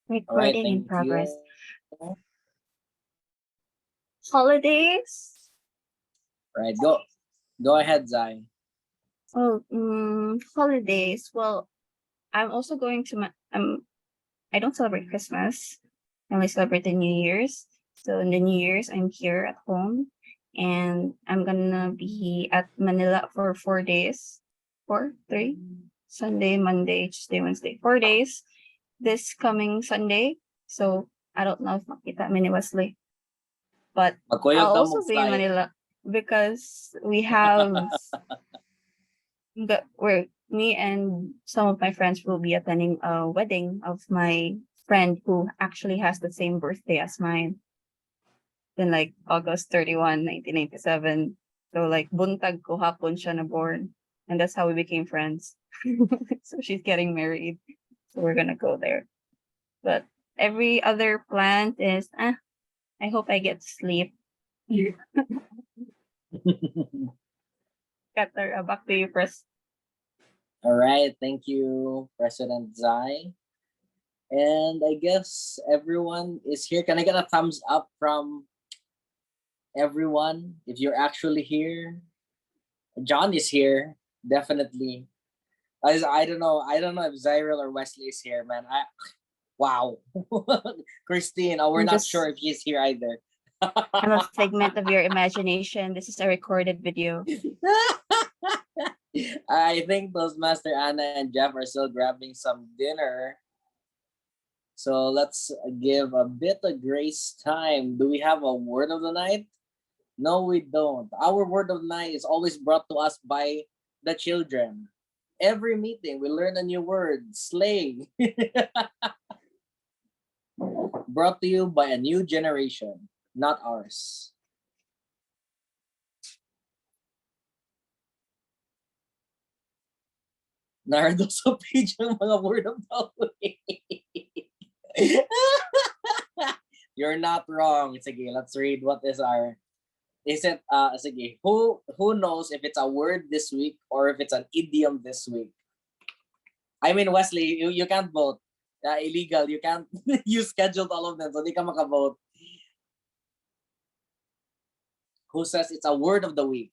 All right, Recording in thank progress. you. Holidays? Right, go ahead, Zai. Oh, holidays. Well, I'm also going to I don't celebrate Christmas. I only celebrate the New Year's. So in the New Year's, I'm here at home, and I'm gonna be at Manila for 4 days. Four, three? Sunday, Monday, Tuesday, Wednesday. 4 days this coming Sunday. So I don't know if makita mini Wesley, but Magkuyog I'll ta also mong be in flight. Manila because we have where me and some of my friends will be attending a wedding of my friend who actually has the same birthday as mine. Then like August 31, 1997. So like buntag ko hapon siya na born. And that's how we became friends. So she's getting married. So we're gonna go there. But every other plan is I hope I get sleep. Cutter, back to you first. All right, thank you, President Zai. And I guess everyone is here. Can I get a thumbs up from everyone if you're actually here? John is here, definitely. I don't know. I don't know if Zyril or Wesley is here, man. Wow. Christine, we're not sure if he's here either. I'm a figment of your imagination. This is a recorded video. I think Toastmaster Anna and Jeff are still grabbing some dinner. So let's give a bit of grace time. Do we have a word of the night? No, we don't. Our word of the night is always brought to us by the children. Every meeting, we learn a new word, slay. Brought to you by a new generation, not ours. Nardo sa page ng mga word of the week. You're not wrong. Sige, let's read what is our... Is it, sige, who knows if it's a word this week or if it's an idiom this week? I mean, Wesley, you can't vote. Illegal. You can't... You scheduled all of them, so di ka makavote. Who says it's a word of the week?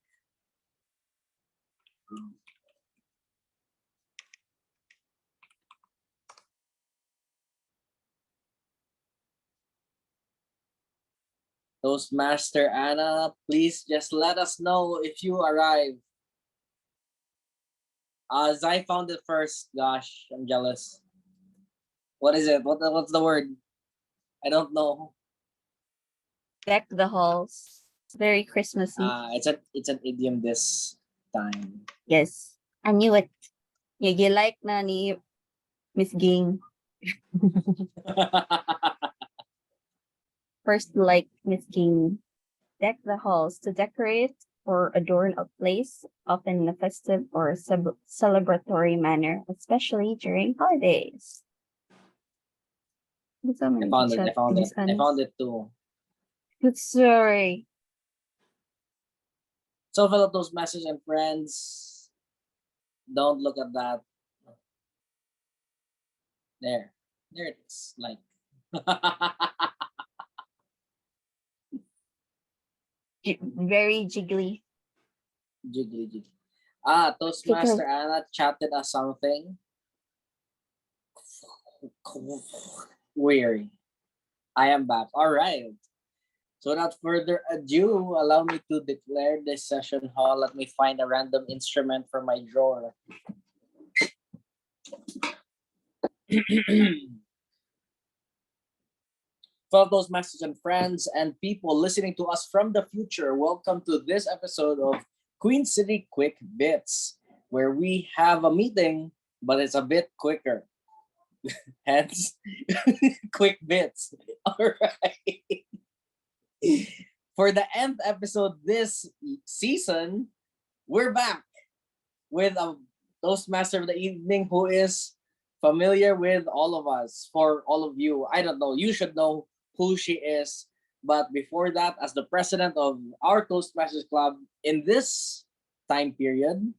Toastmaster Anna, please just let us know if you arrive. Zai found it first. Gosh, I'm jealous. What is it? What's the word? I don't know. Deck the halls. Very Christmassy. It's an idiom this time. Yes. I knew it. You like na ni Miss Ging. First, like Miss Ging. Deck the halls to decorate or adorn a place, often in a festive or celebratory manner, especially during holidays. I found it. I found it too. Good story. So, fellow Toastmasters and friends, don't look at that. There it is. Like, Very jiggly. jiggly. Toastmaster Anna chatted us something. Weary. I am back. All right. So without further ado, allow me to declare this session hall. Let me find a random instrument from my drawer. Fellow Toastmasters and friends and people listening to us from the future, welcome to this episode of Queen City Quick Bits, where we have a meeting, but it's a bit quicker. Hence, quick bits. All right. For the nth episode this season, we're back with a Toastmaster of the evening who is familiar with all of us. For all of you, I don't know, you should know who she is. But before that, as the president of our Toastmasters Club in this time period,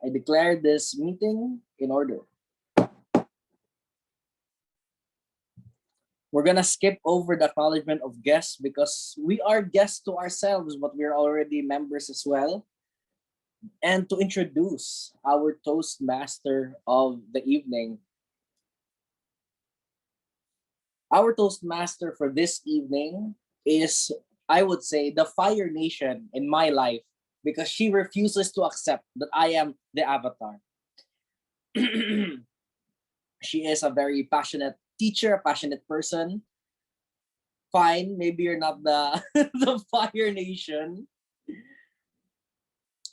I declare this meeting in order. We're gonna skip over the acknowledgement of guests because we are guests to ourselves, but we're already members as well. And to introduce our Toastmaster of the evening, our Toastmaster for this evening is, I would say, the Fire Nation in my life because she refuses to accept that I am the avatar. She is a very passionate teacher, a passionate person. Fine, maybe you're not the the Fire Nation.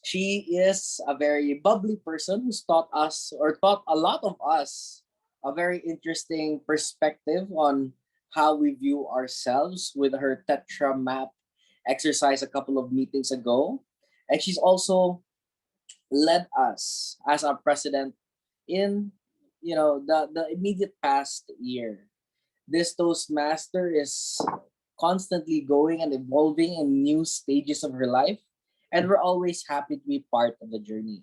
She is a very bubbly person who's taught us or taught a lot of us a very interesting perspective on how we view ourselves with her tetra map exercise a couple of meetings ago. And she's also led us as our president in the immediate past year. This Toastmaster is constantly going and evolving in new stages of her life, and we're always happy to be part of the journey.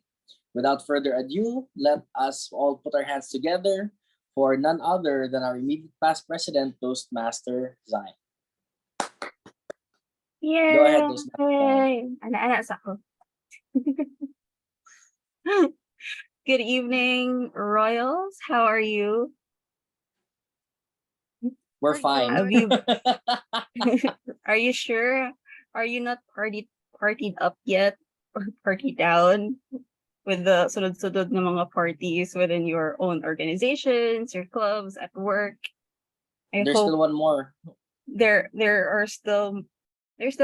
Without further ado, let us all put our hands together for none other than our immediate past president, Toastmaster Zai. Yay! Go ahead, Toastmaster. Anak-anak sa ako. Good evening, Royals. How are you? We're fine. Have you? Are you sure? Are you not partied up yet or party down with the sunod-sunod na mga parties within your own organizations, your clubs, at work? I There's hope still one more. there's still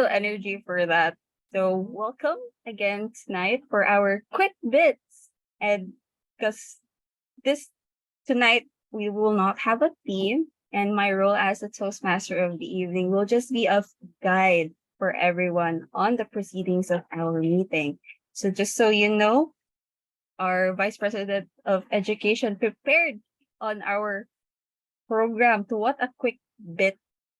energy for that. So welcome again tonight for our quick bits. And because tonight we will not have a theme, and my role as the Toastmaster of the evening will just be a guide for everyone on the proceedings of our meeting. So just so you know, our Vice President of Education prepared on our program to what a quick bit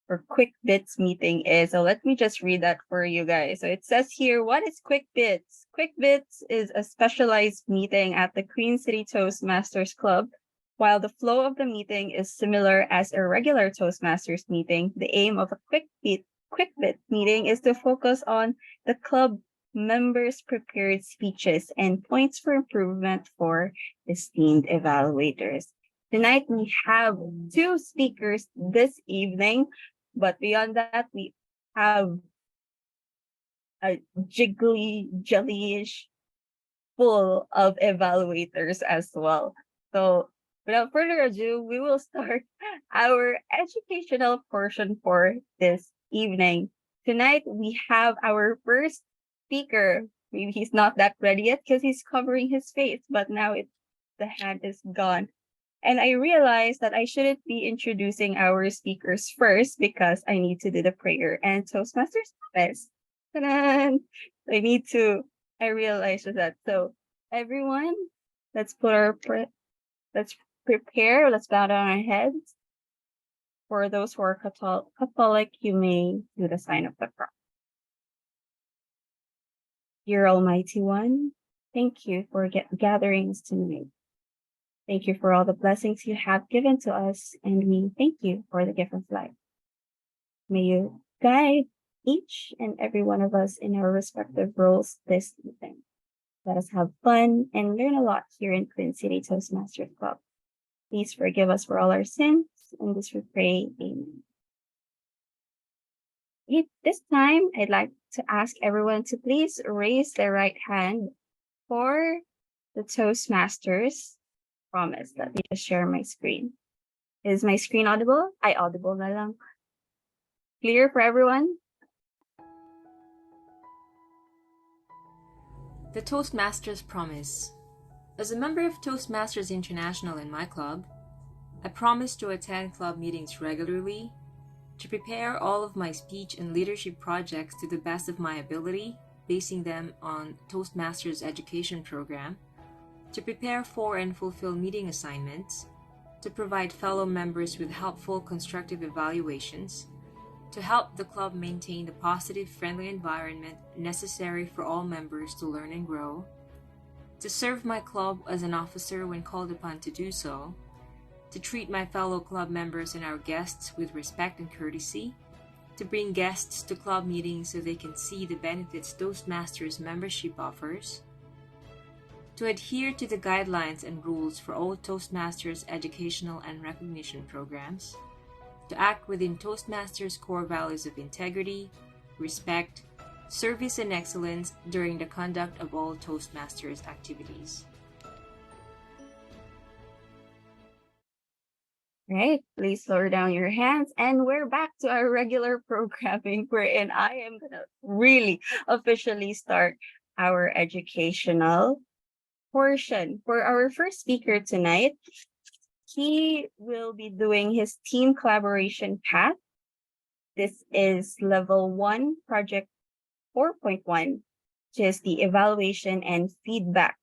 or quick bits meeting is. So let me just read that for you guys. So it says here, what is quick bits? Quick bits is a specialized meeting at the Queen City Toastmasters Club. While the flow of the meeting is similar as a regular Toastmasters meeting, the aim of a quick bit meeting is to focus on the club members' prepared speeches and points for improvement for esteemed evaluators. Tonight we have two speakers this evening, but beyond that we have a jiggly jellyish full of evaluators as well. So without further ado, we will start our educational portion for this evening. Tonight, we have our first speaker. Maybe he's not that ready yet because he's covering his face, but now the hand is gone. And I realized that I shouldn't be introducing our speakers first because I need to do the prayer and Toastmasters first. I realized that. So everyone, let's prepare. Let's bow down our heads. For those who are Catholic, you may do the sign of the cross. Dear Almighty One, thank you for gathering us tonight. Thank you for all the blessings you have given to us, and we thank you for the gift of life. May you guide each and every one of us in our respective roles this evening. Let us have fun and learn a lot here in Queen City Toastmasters Club. Please forgive us for all our sins, and this we pray, amen. This time, I'd like to ask everyone to please raise their right hand for the Toastmasters promise. Let me just share my screen. Is my screen audible? Ay, audible na lang. Clear for everyone? The Toastmasters Promise. As a member of Toastmasters International in my club, I promise to attend club meetings regularly, to prepare all of my speech and leadership projects to the best of my ability, basing them on Toastmasters education program, to prepare for and fulfill meeting assignments, to provide fellow members with helpful constructive evaluations, to help the club maintain the positive, friendly environment necessary for all members to learn and grow, to serve my club as an officer when called upon to do so, to treat my fellow club members and our guests with respect and courtesy, to bring guests to club meetings so they can see the benefits Toastmasters membership offers, to adhere to the guidelines and rules for all Toastmasters educational and recognition programs, to act within Toastmasters' core values of integrity, respect, service, and excellence during the conduct of all Toastmasters activities. Right, please lower down your hands. And we're back to our regular programming wherein I am going to really officially start our educational portion. For our first speaker tonight, he will be doing his team collaboration path. This is level 1, project 4.1, which is the evaluation and feedback.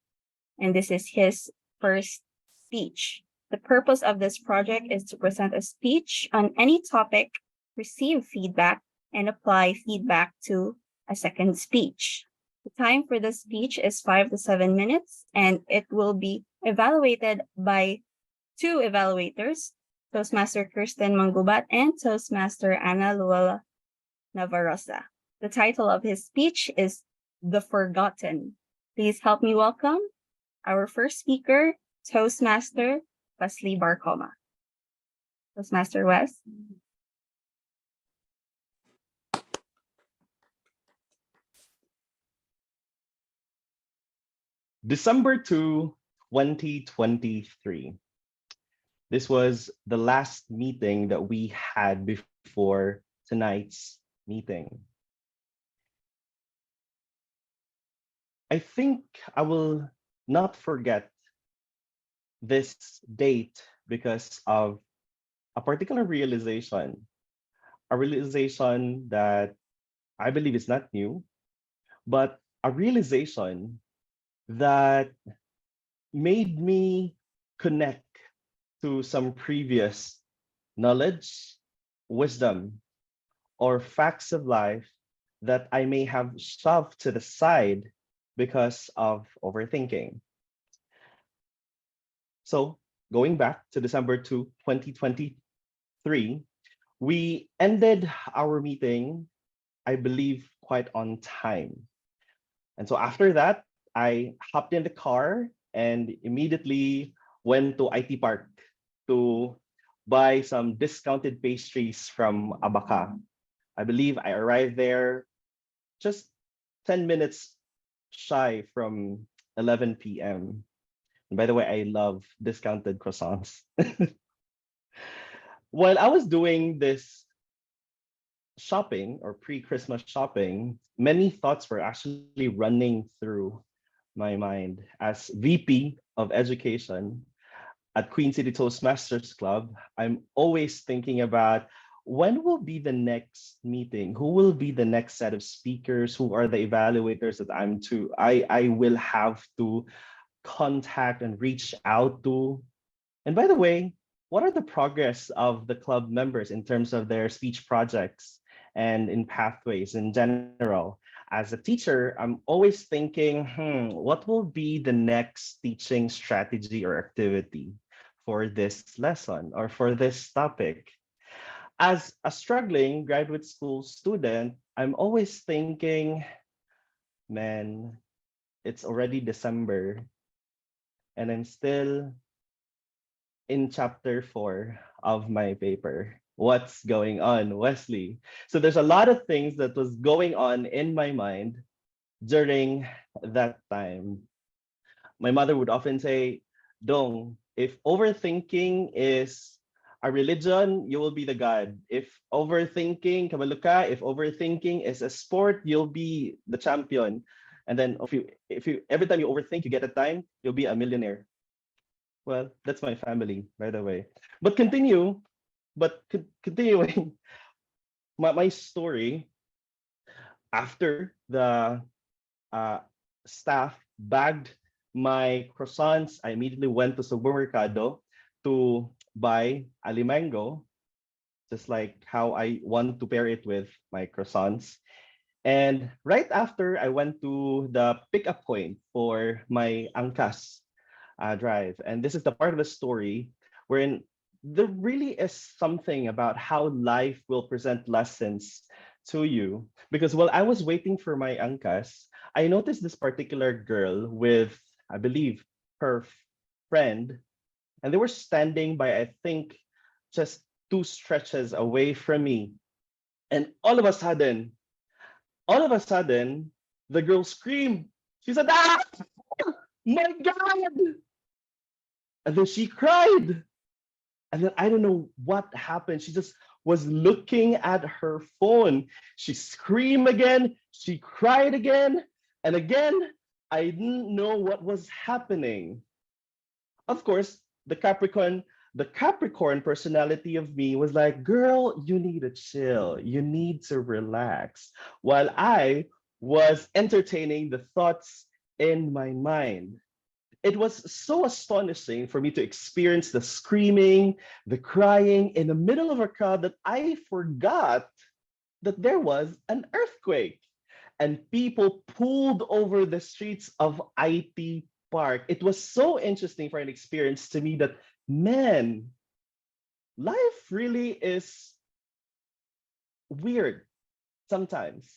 And this is his first speech. The purpose of this project is to present a speech on any topic, receive feedback, and apply feedback to a second speech. The time for the speech is 5 to 7 minutes, and it will be evaluated by 2 evaluators, Toastmaster Kirsten Mangubat and Toastmaster Ana Luella Navarrosa. The title of his speech is The Forgotten. Please help me welcome our first speaker, Toastmaster Wesley Barcoma. Toastmaster Wes. December 2, 2023. This was the last meeting that we had before tonight's meeting. I think I will not forget this date because of a particular realization, a realization that I believe is not new, but a realization that made me connect to some previous knowledge, wisdom, or facts of life that I may have shoved to the side because of overthinking. So going back to December 2, 2023, we ended our meeting, I believe, quite on time. And so after that, I hopped in the car and immediately went to IT Park to buy some discounted pastries from Abaca. I believe I arrived there just 10 minutes shy from 11 p.m. And by the way, I love discounted croissants. While I was doing this shopping or pre-Christmas shopping, many thoughts were actually running through my mind. As VP of Education at Queen City Toastmasters Club, I'm always thinking about when will be the next meeting? Who will be the next set of speakers? Who are the evaluators that I will have to contact and reach out to? And by the way, what are the progress of the club members in terms of their speech projects and in pathways in general? As a teacher, I'm always thinking, what will be the next teaching strategy or activity for this lesson or for this topic? As a struggling graduate school student, I'm always thinking, man, it's already December and I'm still in chapter 4 of my paper. What's going on, Wesley? So there's a lot of things that was going on in my mind during that time. My mother would often say, Dong, if overthinking is a religion, you will be the God. If overthinking, kamaluka, if overthinking is a sport, you'll be the champion. And then if you every time you overthink, you get a time, you'll be a millionaire. Well, that's my family, by the way. Continuing my story, after the staff bagged my croissants, I immediately went to supermercado to buy alimango, just like how I want to pair it with my croissants. And right after, I went to the pickup point for my angkas drive. And this is the part of the story wherein there really is something about how life will present lessons to you. Because while I was waiting for my angkas, I noticed this particular girl with, I believe, her friend, and they were standing by, I think, just two stretches away from me. And all of a sudden, the girl screamed. She said, "Ah, my God!" And then she cried. And then I don't know what happened. She just was looking at her phone. She screamed again. She cried again. And again, I didn't know what was happening. Of course, the Capricorn personality of me was like, girl, you need to chill. You need to relax. While I was entertaining the thoughts in my mind. It was so astonishing for me to experience the screaming, the crying in the middle of a crowd that I forgot that there was an earthquake and people pulled over the streets of IT Park. It was so interesting for an experience to me that, man, life really is weird sometimes.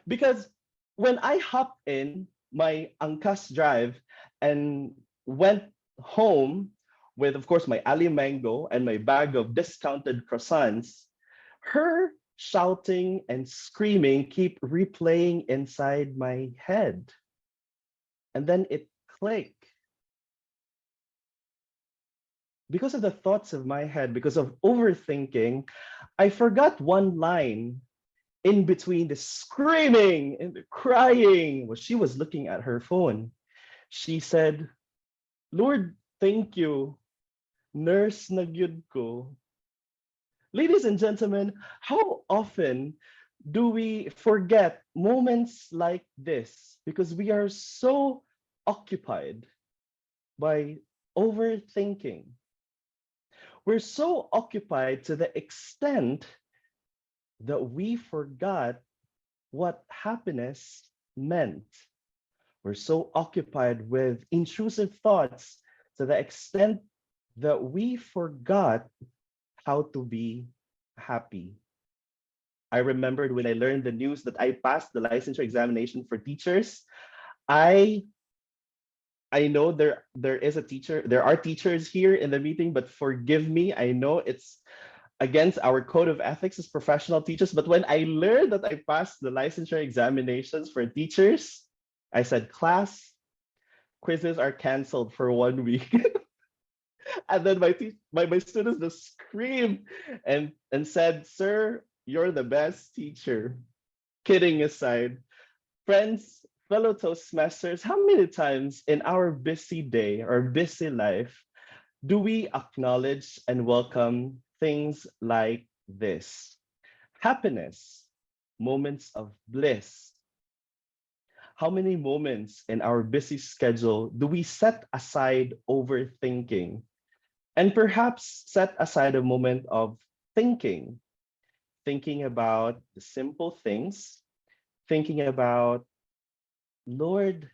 Because when I hopped in my Angkas drive and went home with, of course, my Ali Mango and my bag of discounted croissants, her shouting and screaming keep replaying inside my head. And then it clicked. Because of the thoughts of my head, because of overthinking, I forgot one line in between the screaming and the crying. Well, she was looking at her phone. She said, Lord, thank you. Nurse na gyud ko. Ladies and gentlemen, how often do we forget moments like this because we are so occupied by overthinking? We're so occupied to the extent that we forgot what happiness meant. We're so occupied with intrusive thoughts to the extent that we forgot how to be happy. I remembered when I learned the news that I passed the licensure examination for teachers. I I know there are teachers here in the meeting, but forgive me. I know it's against our code of ethics as professional teachers. But when I learned that I passed the licensure examinations for teachers, I said, class, quizzes are canceled for 1 week. And then my students just screamed and said, sir, you're the best teacher. Kidding aside, friends, fellow Toastmasters, how many times in our busy day or busy life do we acknowledge and welcome things like this? Happiness, moments of bliss. How many moments in our busy schedule do we set aside overthinking and perhaps set aside a moment of thinking, thinking about the simple things, thinking about, Lord,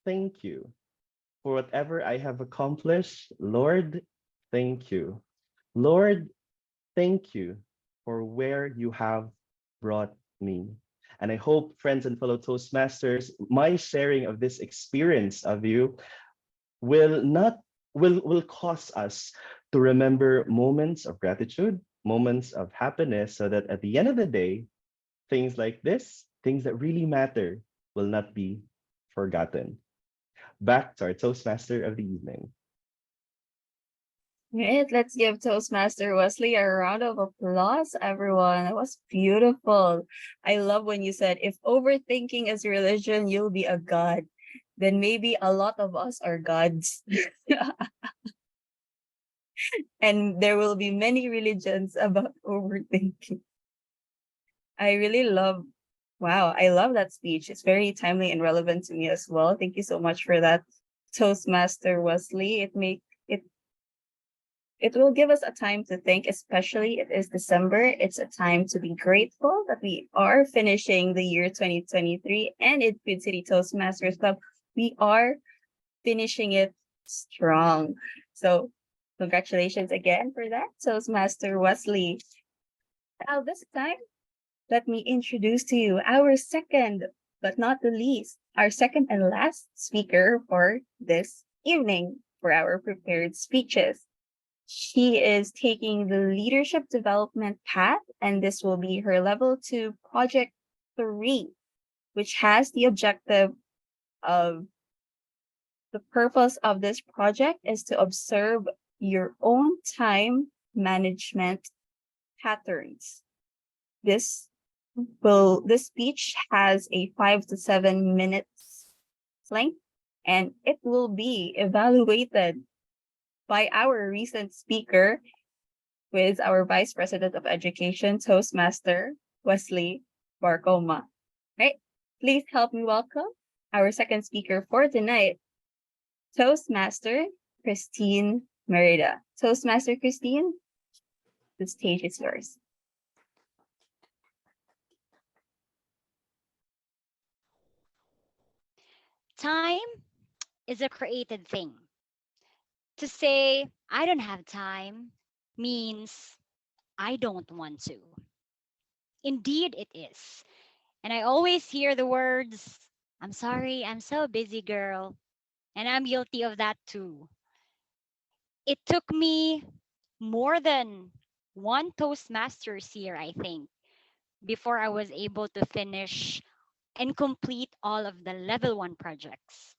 thank you for whatever I have accomplished. Lord, thank you. Lord, thank you for where you have brought me. And I hope, friends and fellow Toastmasters, my sharing of this experience of you will not will cause us to remember moments of gratitude, moments of happiness, so that at the end of the day, things like this, things that really matter, will not be forgotten. Back to our Toastmaster of the evening. Right, let's give Toastmaster Wesley a round of applause, everyone. It was beautiful. I love when you said, if overthinking is religion, you'll be a god. Then maybe a lot of us are gods. And there will be many religions about overthinking. I really love, wow, I love that speech. It's very timely and relevant to me as well. Thank you so much for that, Toastmaster Wesley. It will give us a time to think, especially it is December. It's a time to be grateful that we are finishing the year 2023, and in Queen City Toastmasters Club, we are finishing it strong. So Congratulations again for that, Toastmaster Wesley. Now, this time, let me introduce to you our second, but not the least, our second and last speaker for this evening for our prepared speeches. She is taking the leadership development path, and this will be her level 2 project 3, which has the objective of the purpose of this project is to observe your own time management patterns. This this speech has a 5 to 7 minutes length, and it will be evaluated by our recent speaker, with our Vice President of Education, Toastmaster Wesley Barcoma. Right? Please help me welcome our second speaker for tonight, Toastmaster Christine Merida. Toastmaster Christine, the stage is yours. Time is a created thing. To say, I don't have time, means I don't want to. Indeed, it is. And I always hear the words, I'm sorry, I'm so busy, girl. And I'm guilty of that too. It took me more than one Toastmasters year, I think, before I was able to finish and complete all of the level 1 projects.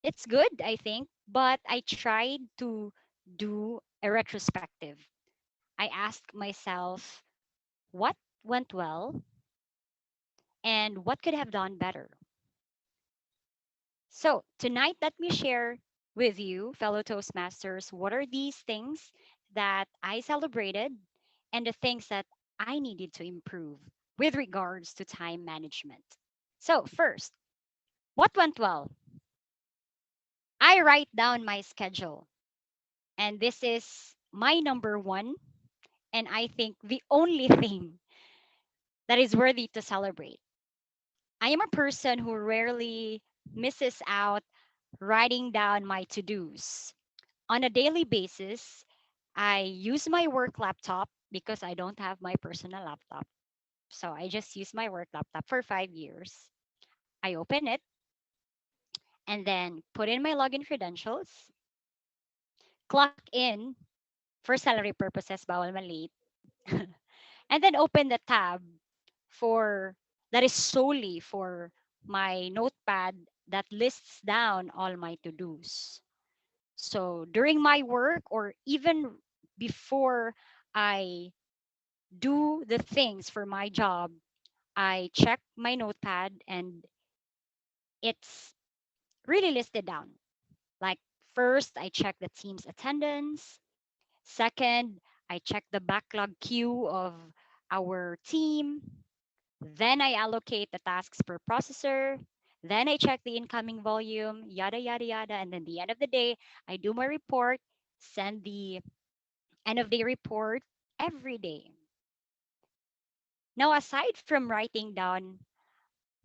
It's good, I think, but I tried to do a retrospective. I asked myself what went well and what could have done better. So, tonight, let me share with you, fellow Toastmasters, what are these things that I celebrated and the things that I needed to improve with regards to time management. So, first, what went well? I write down my schedule, and this is my number one, and I think the only thing that is worthy to celebrate. I am a person who rarely misses out writing down my to dos. On a daily basis, I use my work laptop because I don't have my personal laptop. So I just use my work laptop for 5 years. I open it and then put in my login credentials, clock in for salary purposes, bawal malate, and then open the tab for that is solely for my notepad that lists down all my to-dos. So during my work or even before I do the things for my job, I check my notepad and it's really listed down. Like first, I check the team's attendance. Second, I check the backlog queue of our team. Then I allocate the tasks per processor. Then I check the incoming volume, yada, yada, yada. And then the end of the day, I do my report, send the end of day report every day. Now, aside from writing down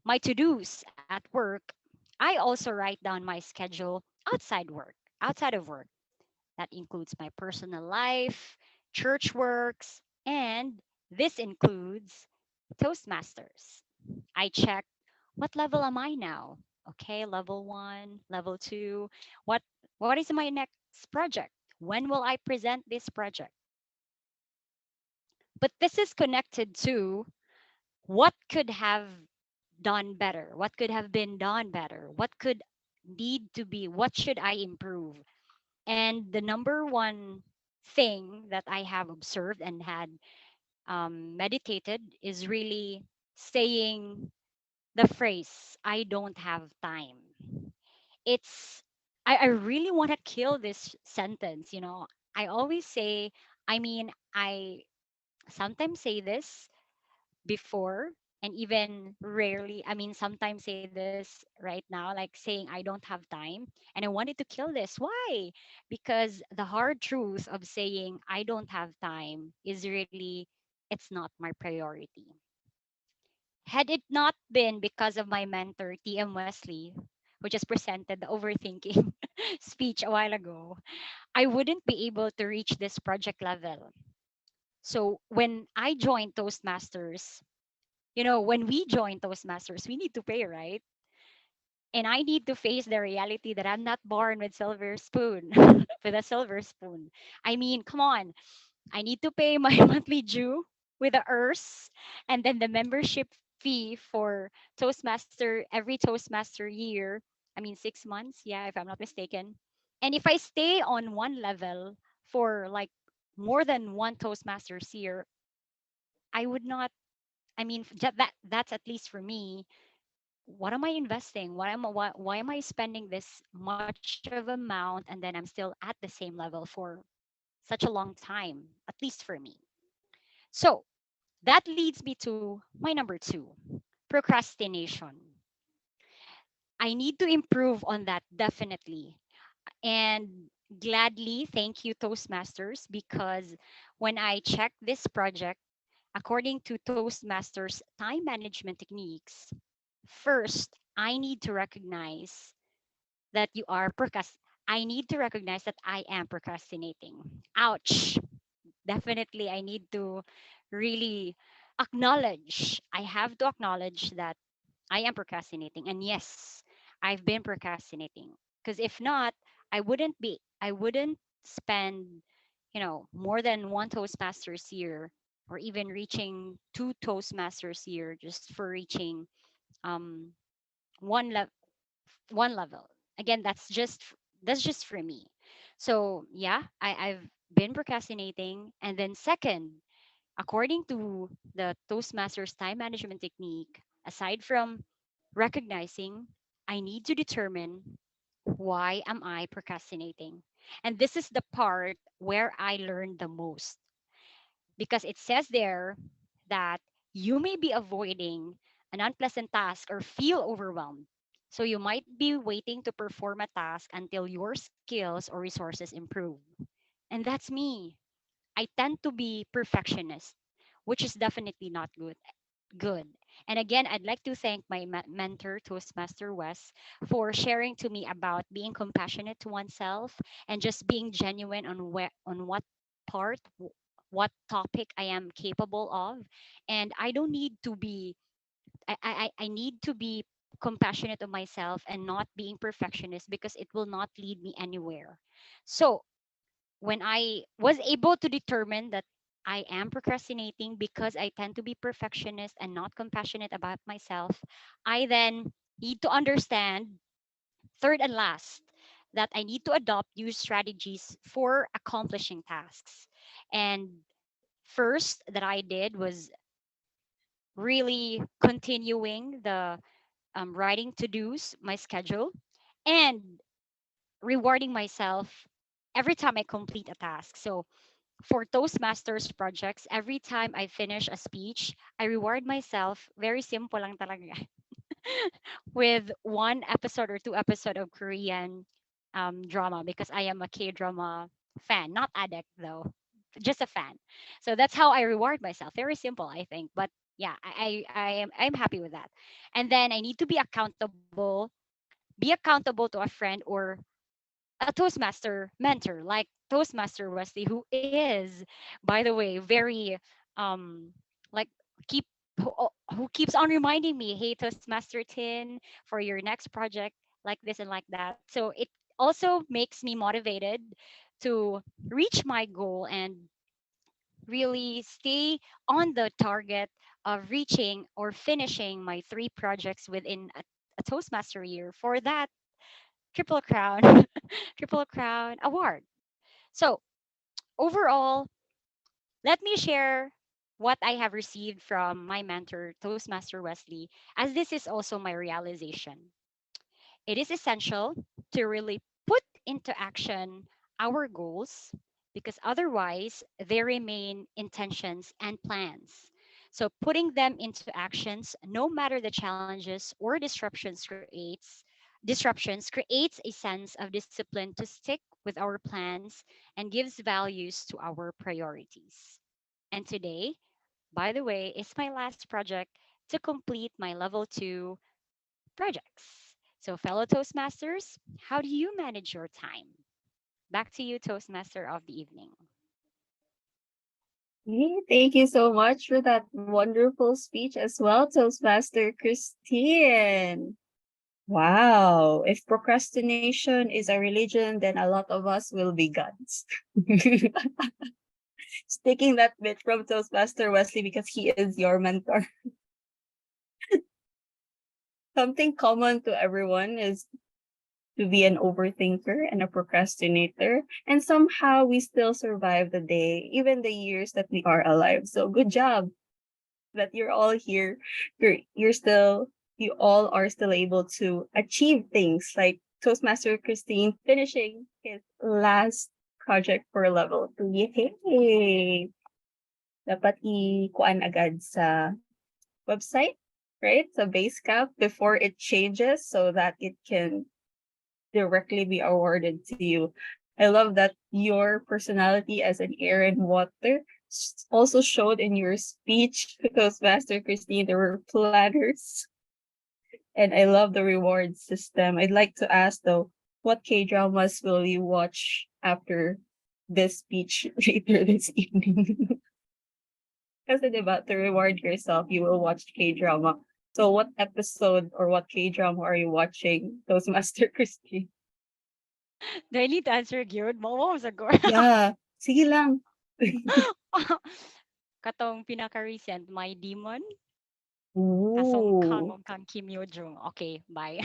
my to dos at work, I also write down my schedule outside of work. That includes my personal life, church works, and this includes Toastmasters. I check what level am I now? Okay, level 1, level 2. What what is my next project? When will I present this project? But this is connected to what could have done better? What could have been done better? What could need to be? What should I improve? And the number one thing that I have observed and had meditated is really saying the phrase, I don't have time. It's, I really want to kill this sentence, you know. I always say, I sometimes say this before and even rarely, sometimes say this right now, like saying I don't have time, and I wanted to kill this. Why? Because the hard truth of saying I don't have time is really, it's not my priority. Had it not been because of my mentor TM Wesley, who just presented the overthinking speech a while ago, I wouldn't be able to reach this project level. So when I joined Toastmasters, when we join Toastmasters, we need to pay, right? And I need to face the reality that I'm not born with silver spoon, with a silver spoon. I mean, come on, I need to pay my monthly due with the ERS, and then the membership fee for Toastmaster every Toastmaster year. I mean, 6 months, yeah, if I'm not mistaken. And if I stay on one level for like more than one Toastmasters year, I would not. I mean, that's at least for me. What am I investing? Why am I spending this much of amount and then I'm still at the same level for such a long time, at least for me? So that leads me to my number two, procrastination. I need to improve on that definitely. And gladly thank you, Toastmasters, because when I checked this project, according to Toastmasters time management techniques, first, I need to recognize that you are I need to recognize that I am procrastinating. Ouch. Definitely, I need to really acknowledge. I have to acknowledge that I am procrastinating. And yes, I've been procrastinating. Because if not, I wouldn't spend, more than one Toastmasters year or even reaching two Toastmasters year just for reaching um one level one level. Again, that's just for me. So yeah, I've been procrastinating. And then second, according to the Toastmasters time management technique, aside from recognizing, I need to determine why am I procrastinating. And this is the part where I learned the most, because it says there that you may be avoiding an unpleasant task or feel overwhelmed. So you might be waiting to perform a task until your skills or resources improve. And that's me. I tend to be perfectionist, which is definitely not good. And again, I'd like to thank my mentor, Toastmaster Wes, for sharing to me about being compassionate to oneself and just being genuine on what part, what topic I am capable of. And I don't need to be, I need to be compassionate of myself and not being perfectionist, because it will not lead me anywhere. So when I was able to determine that I am procrastinating because I tend to be perfectionist and not compassionate about myself, I then need to understand, third and last, that I need to adopt new strategies for accomplishing tasks. And first that I did was really continuing the writing to dos, my schedule, and rewarding myself every time I complete a task. So for Toastmasters projects, every time I finish a speech, I reward myself. Very simple lang talaga. With one episode or two episode of Korean drama, because I am a K-drama fan, not addict though, just a fan. So that's how I reward myself. Very simple, I think. But yeah, I'm happy with that. And then I need to be accountable to a friend or a Toastmaster mentor like Toastmaster Wesley, who is, by the way, very like keep who keeps on reminding me, hey Toastmaster Tin, for your next project, like this and like that. So it also makes me motivated to reach my goal and really stay on the target of reaching or finishing my three projects within a Toastmaster year for that triple crown triple crown award. So overall, let me share what I have received from my mentor, Toastmaster Wesley, as this is also my realization. It is essential to really put into action our goals, because otherwise they remain intentions and plans. So putting them into actions, no matter the challenges or disruptions creates a sense of discipline to stick with our plans and gives values to our priorities. And today, by the way, is my last project to complete my level 2 projects. So, fellow Toastmasters, how do you manage your time? Back to you, Toastmaster of the evening. Thank you so much for that wonderful speech as well, Toastmaster Christine. Wow. If procrastination is a religion, then a lot of us will be gods. Sticking that bit from Toastmaster Wesley because he is your mentor. Something common to everyone is to be an overthinker and a procrastinator. And somehow we still survive the day, even the years that we are alive. So good job that you're all here. You're still you all are still able to achieve things like Toastmaster Christine finishing his last project for level 2. Yay! Dapat i-kuan agad sa website, right? Sa Basecamp before it changes so that it can directly be awarded to you. I love that your personality as an air and water also showed in your speech because Master Christine, there were planners. And I love the reward system. I'd like to ask though, what K dramas will you watch after this speech later this evening? Kasi diba, to reward yourself, you will watch K drama. So what episode or what K drama are you watching, Toastmaster Christine? Do I need to answer Gyud? Mo sa go. Yeah, sige lang. Katong pinaka-recent, My Demon. Kasong Ooh, kang kang Kim Yo Jung. Okay, bye.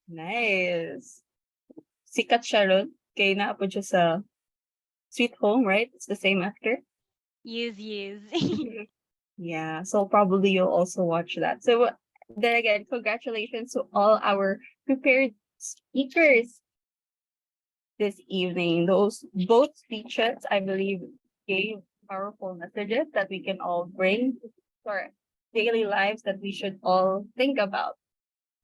nice. Sikat siya ron. Kaya naapod siya sa Sweet Home, right? It's the same actor. Yes, yes. Yeah, so probably you'll also watch that. So then again, congratulations to all our prepared speakers this evening. Those both speeches, I believe, gave powerful messages that we can all bring to our daily lives that we should all think about.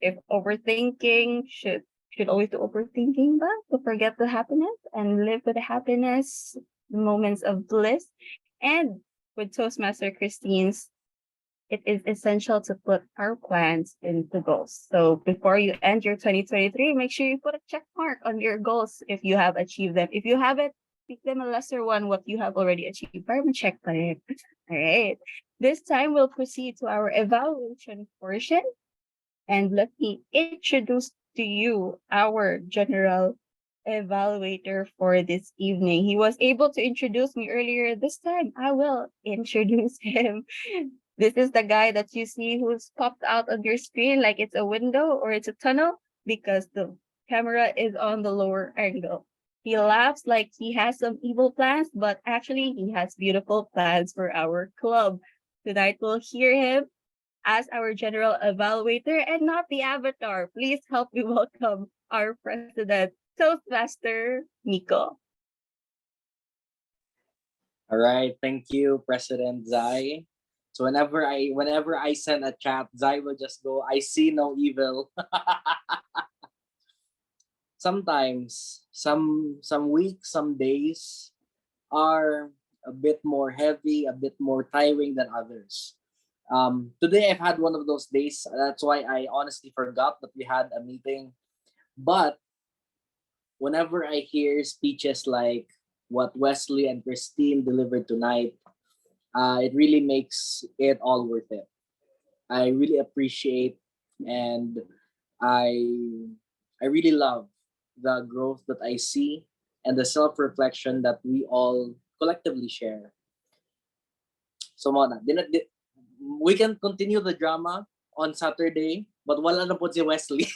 If overthinking should always do overthinking, but to forget the happiness and live with the happiness, the moments of bliss. And with Toastmaster Christine's, it is essential to put our plans into goals. So before you end your 2023, make sure you put a check mark on your goals if you have achieved them. If you haven't, pick them a lesser one what you have already achieved. Para check pa rin. All right. This time we'll proceed to our evaluation portion. And let me introduce to you our general evaluator for this evening. He was able to introduce me earlier. This time I will introduce him. This is the guy that you see who's popped out on your screen like it's a window or it's a tunnel because the camera is on the lower angle. He laughs like he has some evil plans, but actually he has beautiful plans for our club. Tonight we'll hear him as our general evaluator and not the avatar. Please help me welcome our president, Toastmaster Nico. All right, thank you, President Zai. So whenever I send a chat, Zai will just go, I see no evil. Sometimes some weeks, some days are a bit more heavy, a bit more tiring than others. Today I've had one of those days. That's why I honestly forgot that we had a meeting. But whenever I hear speeches like what Wesley and Christine delivered tonight, it really makes it all worth it. I really appreciate and I I really love the growth that I see and the self-reflection that we all collectively share. So Mona, we can continue the drama on Saturday, but wala na po si Wesley.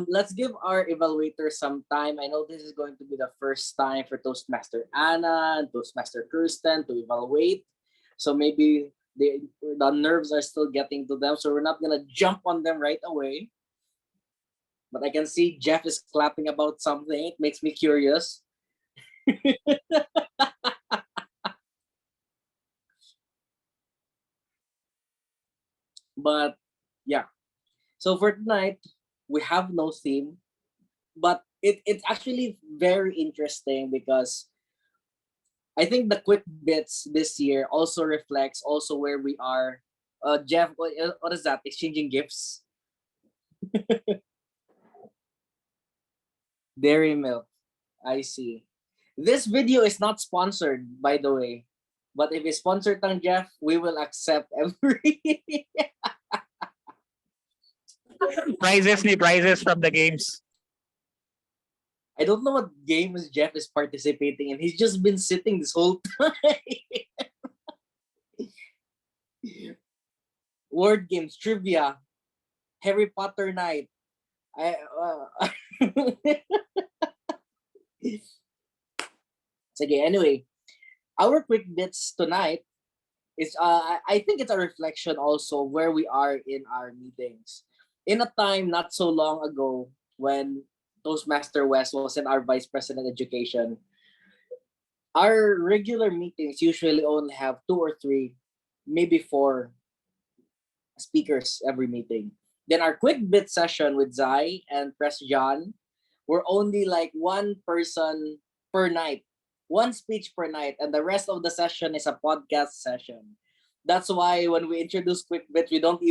Let's give our evaluators some time. I know this is going to be the first time for Toastmaster Anna and Toastmaster Kirsten to evaluate. So maybe the nerves are still getting to them. So we're not gonna jump on them right away. But I can see Jeff is clapping about something. It makes me curious. But yeah. So for tonight, we have no theme, but it's actually very interesting because I think the quick bits this year also reflects also where we are. Jeff, what is that? Exchanging gifts. Dairy milk. I see. This video is not sponsored, by the way. But if it's sponsored on Jeff, we will accept every. Prizes ni prizes from the games. I don't know what games Jeff is participating in. He's just been sitting this whole time. Word games, trivia, Harry Potter night. Sige, anyway, our quick bits tonight is I think it's a reflection also where we are in our meetings. In a time not so long ago when Toastmaster West was in our Vice President Education, our regular meetings usually only have 2 or 3, maybe 4 speakers every meeting. Then our quick bit session with Zai and Press John, we're only like one person per night, one speech per night, and the rest of the session is a podcast session. That's why when we introduce quick bits, we don't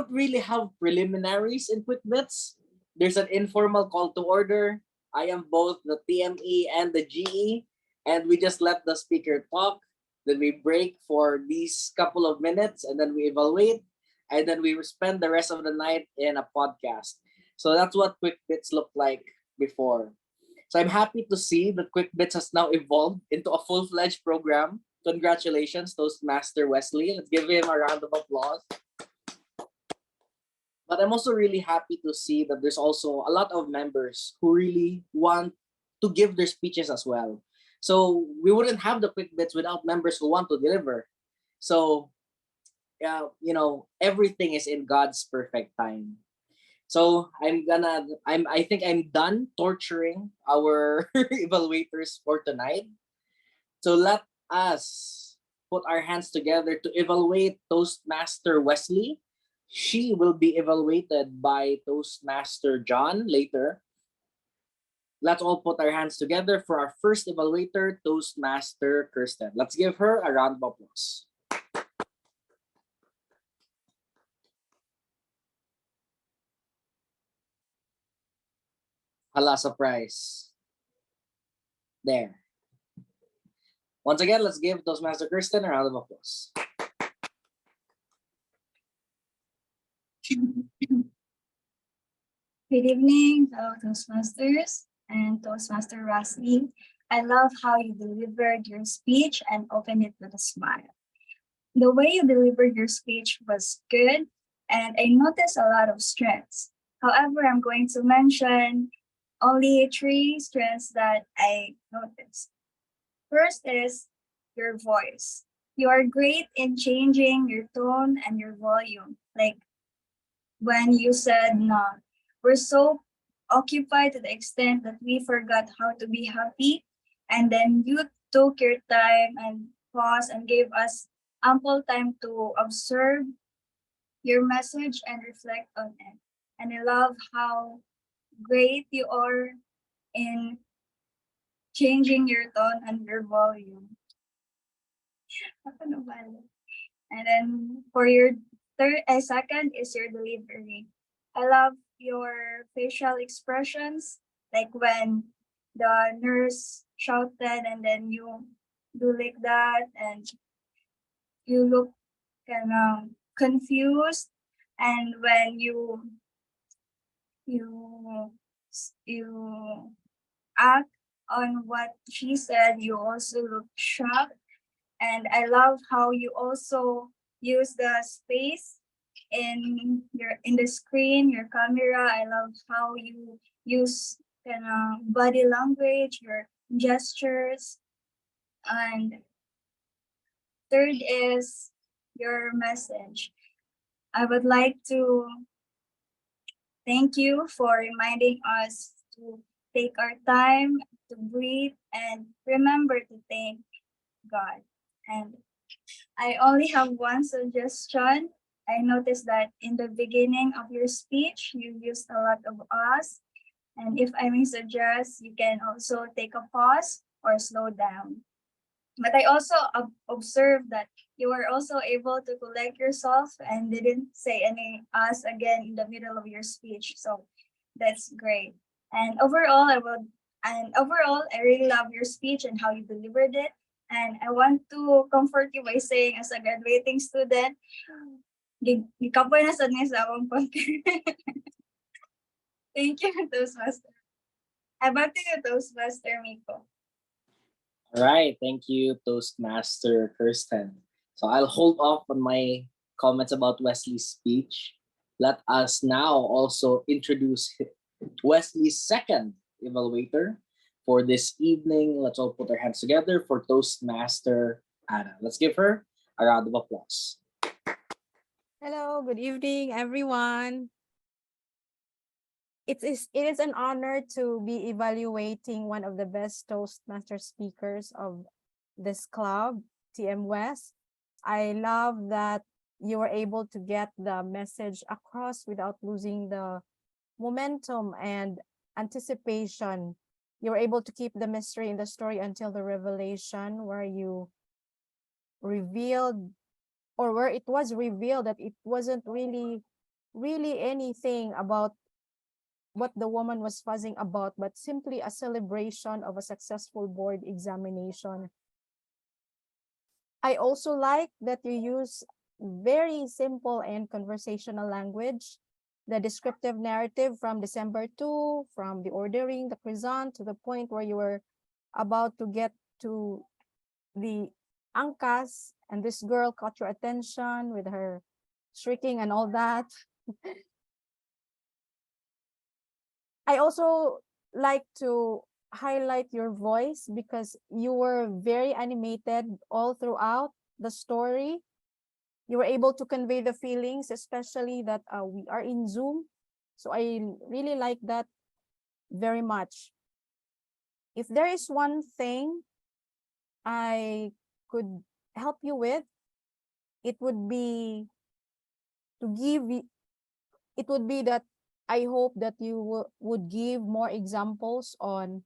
really have preliminaries in quick bits. There's an informal call to order. I am both the TME and the GE, and we just let the speaker talk. Then we break for these couple of minutes, and then we evaluate, and then we spend the rest of the night in a podcast. So that's what Quick Bits looked like before. So I'm happy to see that Quick Bits has now evolved into a full-fledged program. Congratulations, Toastmaster Wesley. Let's give him a round of applause. But I'm also really happy to see that there's also a lot of members who really want to give their speeches as well. So we wouldn't have the quick bits without members who want to deliver. So, everything is in God's perfect time. So I think I'm done torturing our evaluators for tonight. So let us put our hands together to evaluate Toastmaster Wesley. She will be evaluated by Toastmaster John later. Let's all put our hands together for our first evaluator, Toastmaster Kirsten. Let's give her a round of applause. Hala, surprise. There. Once again, let's give Toastmaster Kirsten a round of applause. Good evening, fellow Toastmasters and Toastmaster Wesley. I love how you delivered your speech and opened it with a smile. The way you delivered your speech was good, and I noticed a lot of strengths. However, I'm going to mention only 3 strengths that I noticed. First is your voice. You are great in changing your tone and your volume. Like when you said no, we're so occupied to the extent that we forgot how to be happy. And then you took your time and paused and gave us ample time to observe your message and reflect on it. And I love how great you are in changing your tone and your volume. And then for your second is your delivery. I love your facial expressions, like when the nurse shouted and then you do like that and you look kind of confused, and when you you act on what she said, you also look shocked. And I love how you also use the space in the screen, your camera. I love how you use kind of body language, your gestures. And third is your message. I would like to thank you for reminding us to take our time to breathe and remember to thank God. And I only have one suggestion. I noticed that in the beginning of your speech, you used a lot of us. And if I may suggest, you can also take a pause or slow down. But I also observed that you were also able to collect yourself and didn't say any us again in the middle of your speech. So that's great. And overall, I really love your speech and how you delivered it. And I want to comfort you by saying, as a graduating student, gikapoy na sad ni sa akong Thank you, Toastmaster. About to you, Toastmaster Miko. All right, thank you, Toastmaster Kirsten. So I'll hold off on my comments about Wesley's speech. Let us now also introduce Wesley's second evaluator for this evening. Let's all put our hands together for Toastmaster Anna. Let's give her a round of applause. Hello, good evening, everyone. It is an honor to be evaluating one of the best Toastmaster speakers of this club, TM West. I love that you were able to get the message across without losing the momentum and anticipation. You were able to keep the mystery in the story until the revelation where you revealed, or where it was revealed that it wasn't really anything about what the woman was fussing about, but simply a celebration of a successful board examination. I also like that you use very simple and conversational language. The descriptive narrative from December 2, from the ordering, the croissant, to the point where you were about to get to the angkas, and this girl caught your attention with her shrieking and all that. I also like to highlight your voice because you were very animated all throughout the story. You were able to convey the feelings, especially that we are in Zoom. So I really like that very much. If there is one thing I could help you with, it would be that I hope that you would give more examples on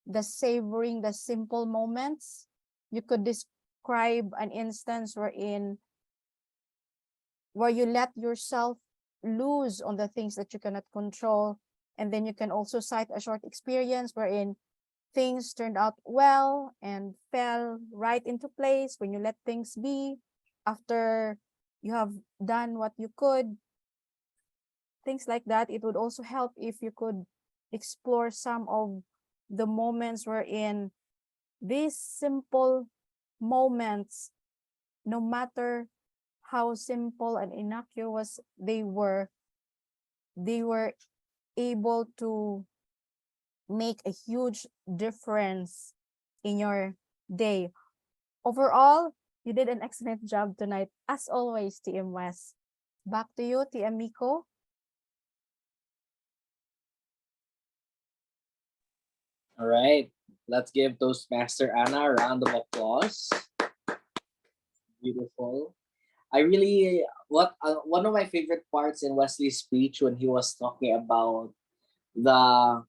the savoring the simple moments. You could describe an instance where you let yourself lose on the things that you cannot control. And then you can also cite a short experience wherein things turned out well and fell right into place when you let things be after you have done what you could. Things like that. It would also help if you could explore some of the moments wherein these simple moments, no matter how simple and innocuous they were able to make a huge difference in your day. Overall, you did an excellent job tonight. As always, TM West. Back to you, TM Miko. All right, let's give Toastmaster Anna a round of applause. Beautiful. I really one of my favorite parts in Wesley's speech when he was talking about the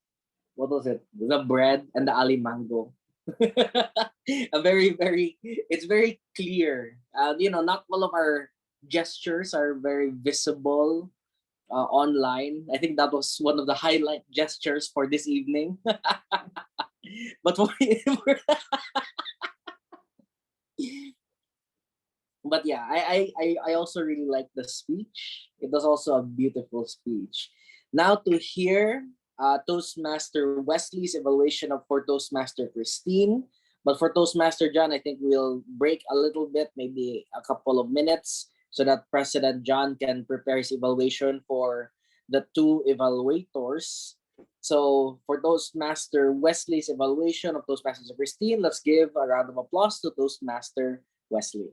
what was it? The bread and the alimango. A very it's very clear. Not all of our gestures are very visible online. I think that was one of the highlight gestures for this evening. But but yeah, I also really like the speech. It was also a beautiful speech. Now to hear Toastmaster Wesley's evaluation of for Toastmaster Christine. But for Toastmaster John, I think we'll break a little bit, maybe a couple of minutes, so that President John can prepare his evaluation for the two evaluators. So for Toastmaster Wesley's evaluation of Toastmaster Christine, let's give a round of applause to Toastmaster Wesley.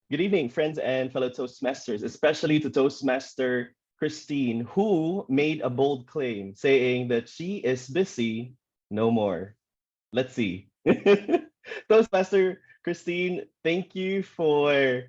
Good evening, friends and fellow Toastmasters, especially to Toastmaster Christine, who made a bold claim saying that she is busy no more. Let's see. Toastmaster Christine, thank you for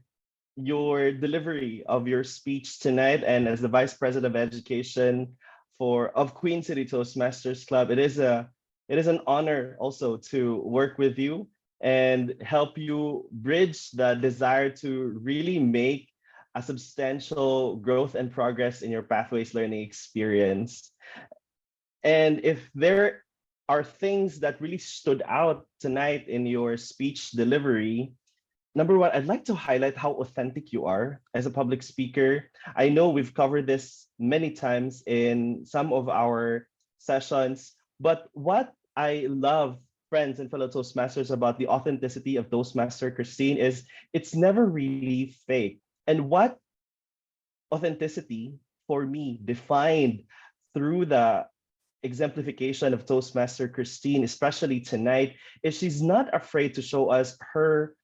your delivery of your speech tonight. And as the Vice President of Education of Queen City Toastmasters Club, it is an honor also to work with you and help you bridge the desire to really make a substantial growth and progress in your pathways learning experience. And if there are things that really stood out tonight in your speech delivery, number one, I'd like to highlight how authentic you are as a public speaker. I know we've covered this many times in some of our sessions, but what I love, friends and fellow Toastmasters, about the authenticity of Toastmaster Christine is it's never really fake. And what authenticity for me defined through the exemplification of Toastmaster Christine, especially tonight, is she's not afraid to show us her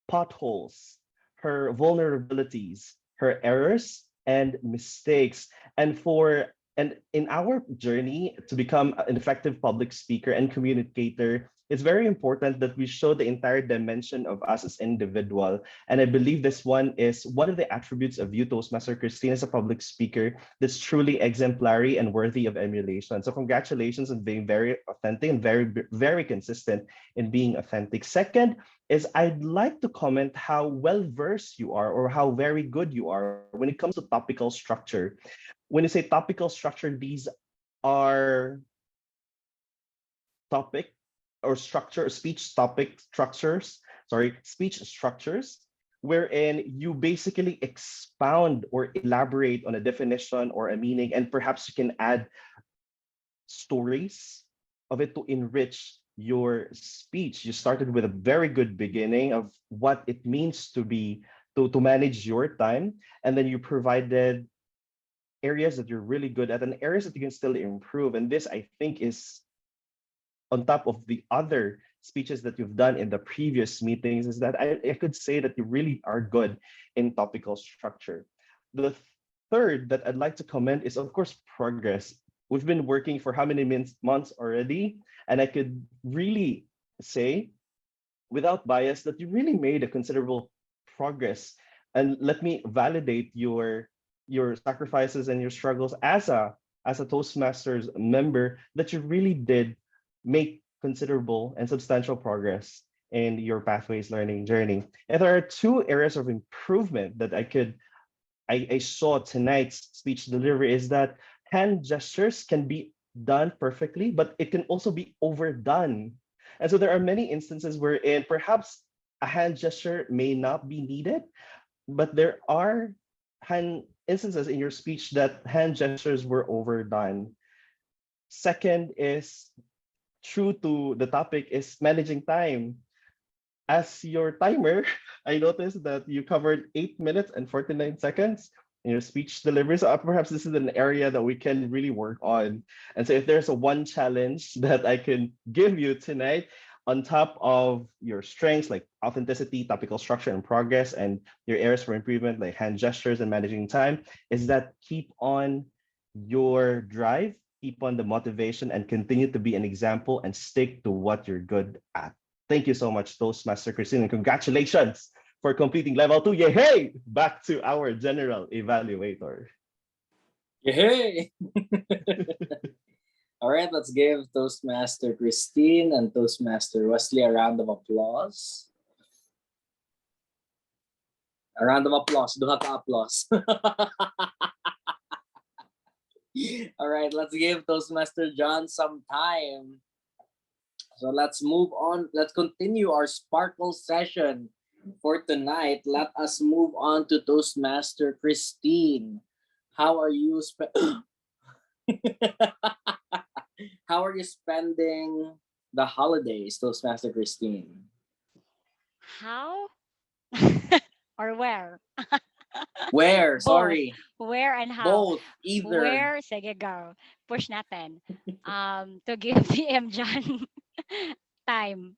potholes, her vulnerabilities, her errors and mistakes. And in our journey to become an effective public speaker and communicator, it's very important that we show the entire dimension of us as individual. And I believe this one is one of the attributes of you, Toastmaster Christine, as a public speaker that's truly exemplary and worthy of emulation. So congratulations on being very authentic and very consistent in being authentic. Second, is I'd like to comment how well versed you are or how very good you are when it comes to topical structure. When you say topical structure, these are topic or structure, speech topic structures, speech structures, wherein you basically expound or elaborate on a definition or a meaning, and perhaps you can add stories of it to enrich your speech. You started with a very good beginning of what it means to manage your time, and then you provided areas that you're really good at and areas that you can still improve. And this, I think, is on top of the other speeches that you've done in the previous meetings, is that I could say that you really are good in topical structure. The third that I'd like to comment is, of course, progress. We've been working for how many months already? And I could really say, without bias, that you really made a considerable progress. And let me validate your sacrifices and your struggles as a Toastmasters member, that you really did make considerable and substantial progress in your pathways learning journey. And there are two areas of improvement that I saw tonight's speech delivery, is that hand gestures can be done perfectly, but it can also be overdone. And so there are many instances wherein perhaps a hand gesture may not be needed, but there are hand instances in your speech that hand gestures were overdone. Second is, true to the topic, is managing time. As your timer, I noticed that you covered 8 minutes and 49 seconds in your speech delivery. So perhaps this is an area that we can really work on. And so if there's a one challenge that I can give you tonight, on top of your strengths like authenticity, topical structure, and progress, and your areas for improvement like hand gestures and managing time, is that keep on your drive, keep on the motivation, and continue to be an example and stick to what you're good at. Thank you so much, Toastmaster Christine, and congratulations for completing level 2. Yay! Hey! Back to our general evaluator. Yay! All right, let's give Toastmaster Christine and Toastmaster Wesley a round of applause. A round of applause. Duha ka applause. All right, let's give Toastmaster John some time. So let's move on. Let's continue our sparkle session for tonight. Let us move on to Toastmaster Christine. How are you How are you spending the holidays, Toastmaster Christine? How or where? Where? Both. Sorry. Where and how? Both. Either. Where? Sige, go. Push natin. To give PM John time.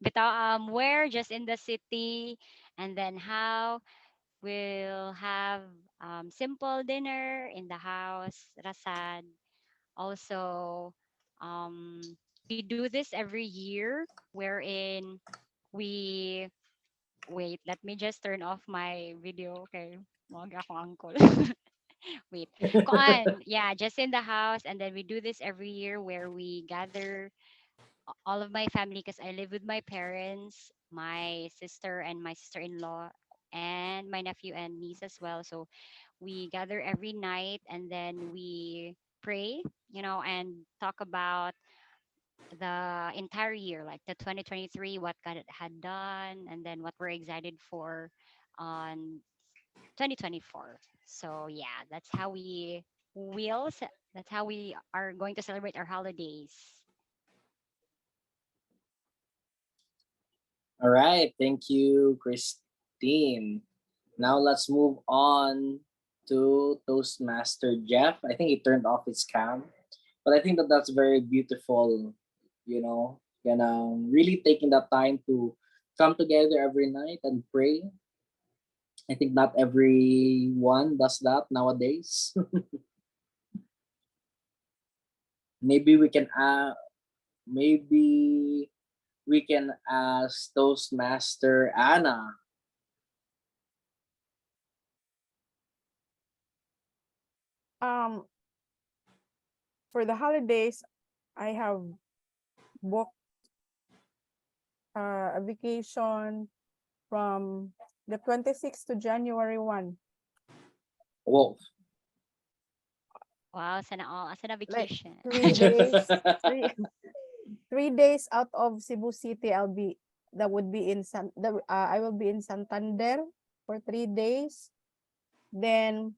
Bitaw, where? Just in the city. And then how? We'll have simple dinner in the house, rasad. Also, we do this every year wherein we Wait, let me just turn off my video. Okay. Wag ako uncle. Wait. Kuan, yeah, just in the house. And then we do this every year where we gather all of my family because I live with my parents, my sister and my sister-in-law, and my nephew and niece as well. So we gather every night and then we pray, and talk about the entire year, like the 2023, what God had done, and then what we're excited for on 2024. So yeah, that's how we are going to celebrate our holidays. All right, thank you, Christine. Now let's move on to Toastmaster Jeff. I think he turned off his cam, but I think that that's very beautiful. Really taking that time to come together every night and pray. I think not everyone does that nowadays. maybe we can maybe we can ask Toastmaster Anna. Um, for the holidays, I have booked a vacation from the 26th to January 1. Whoa. Wow, sana all, sana Like vacation. 3 days, 3 days out of Cebu City. I will be in Santander for 3 days. Then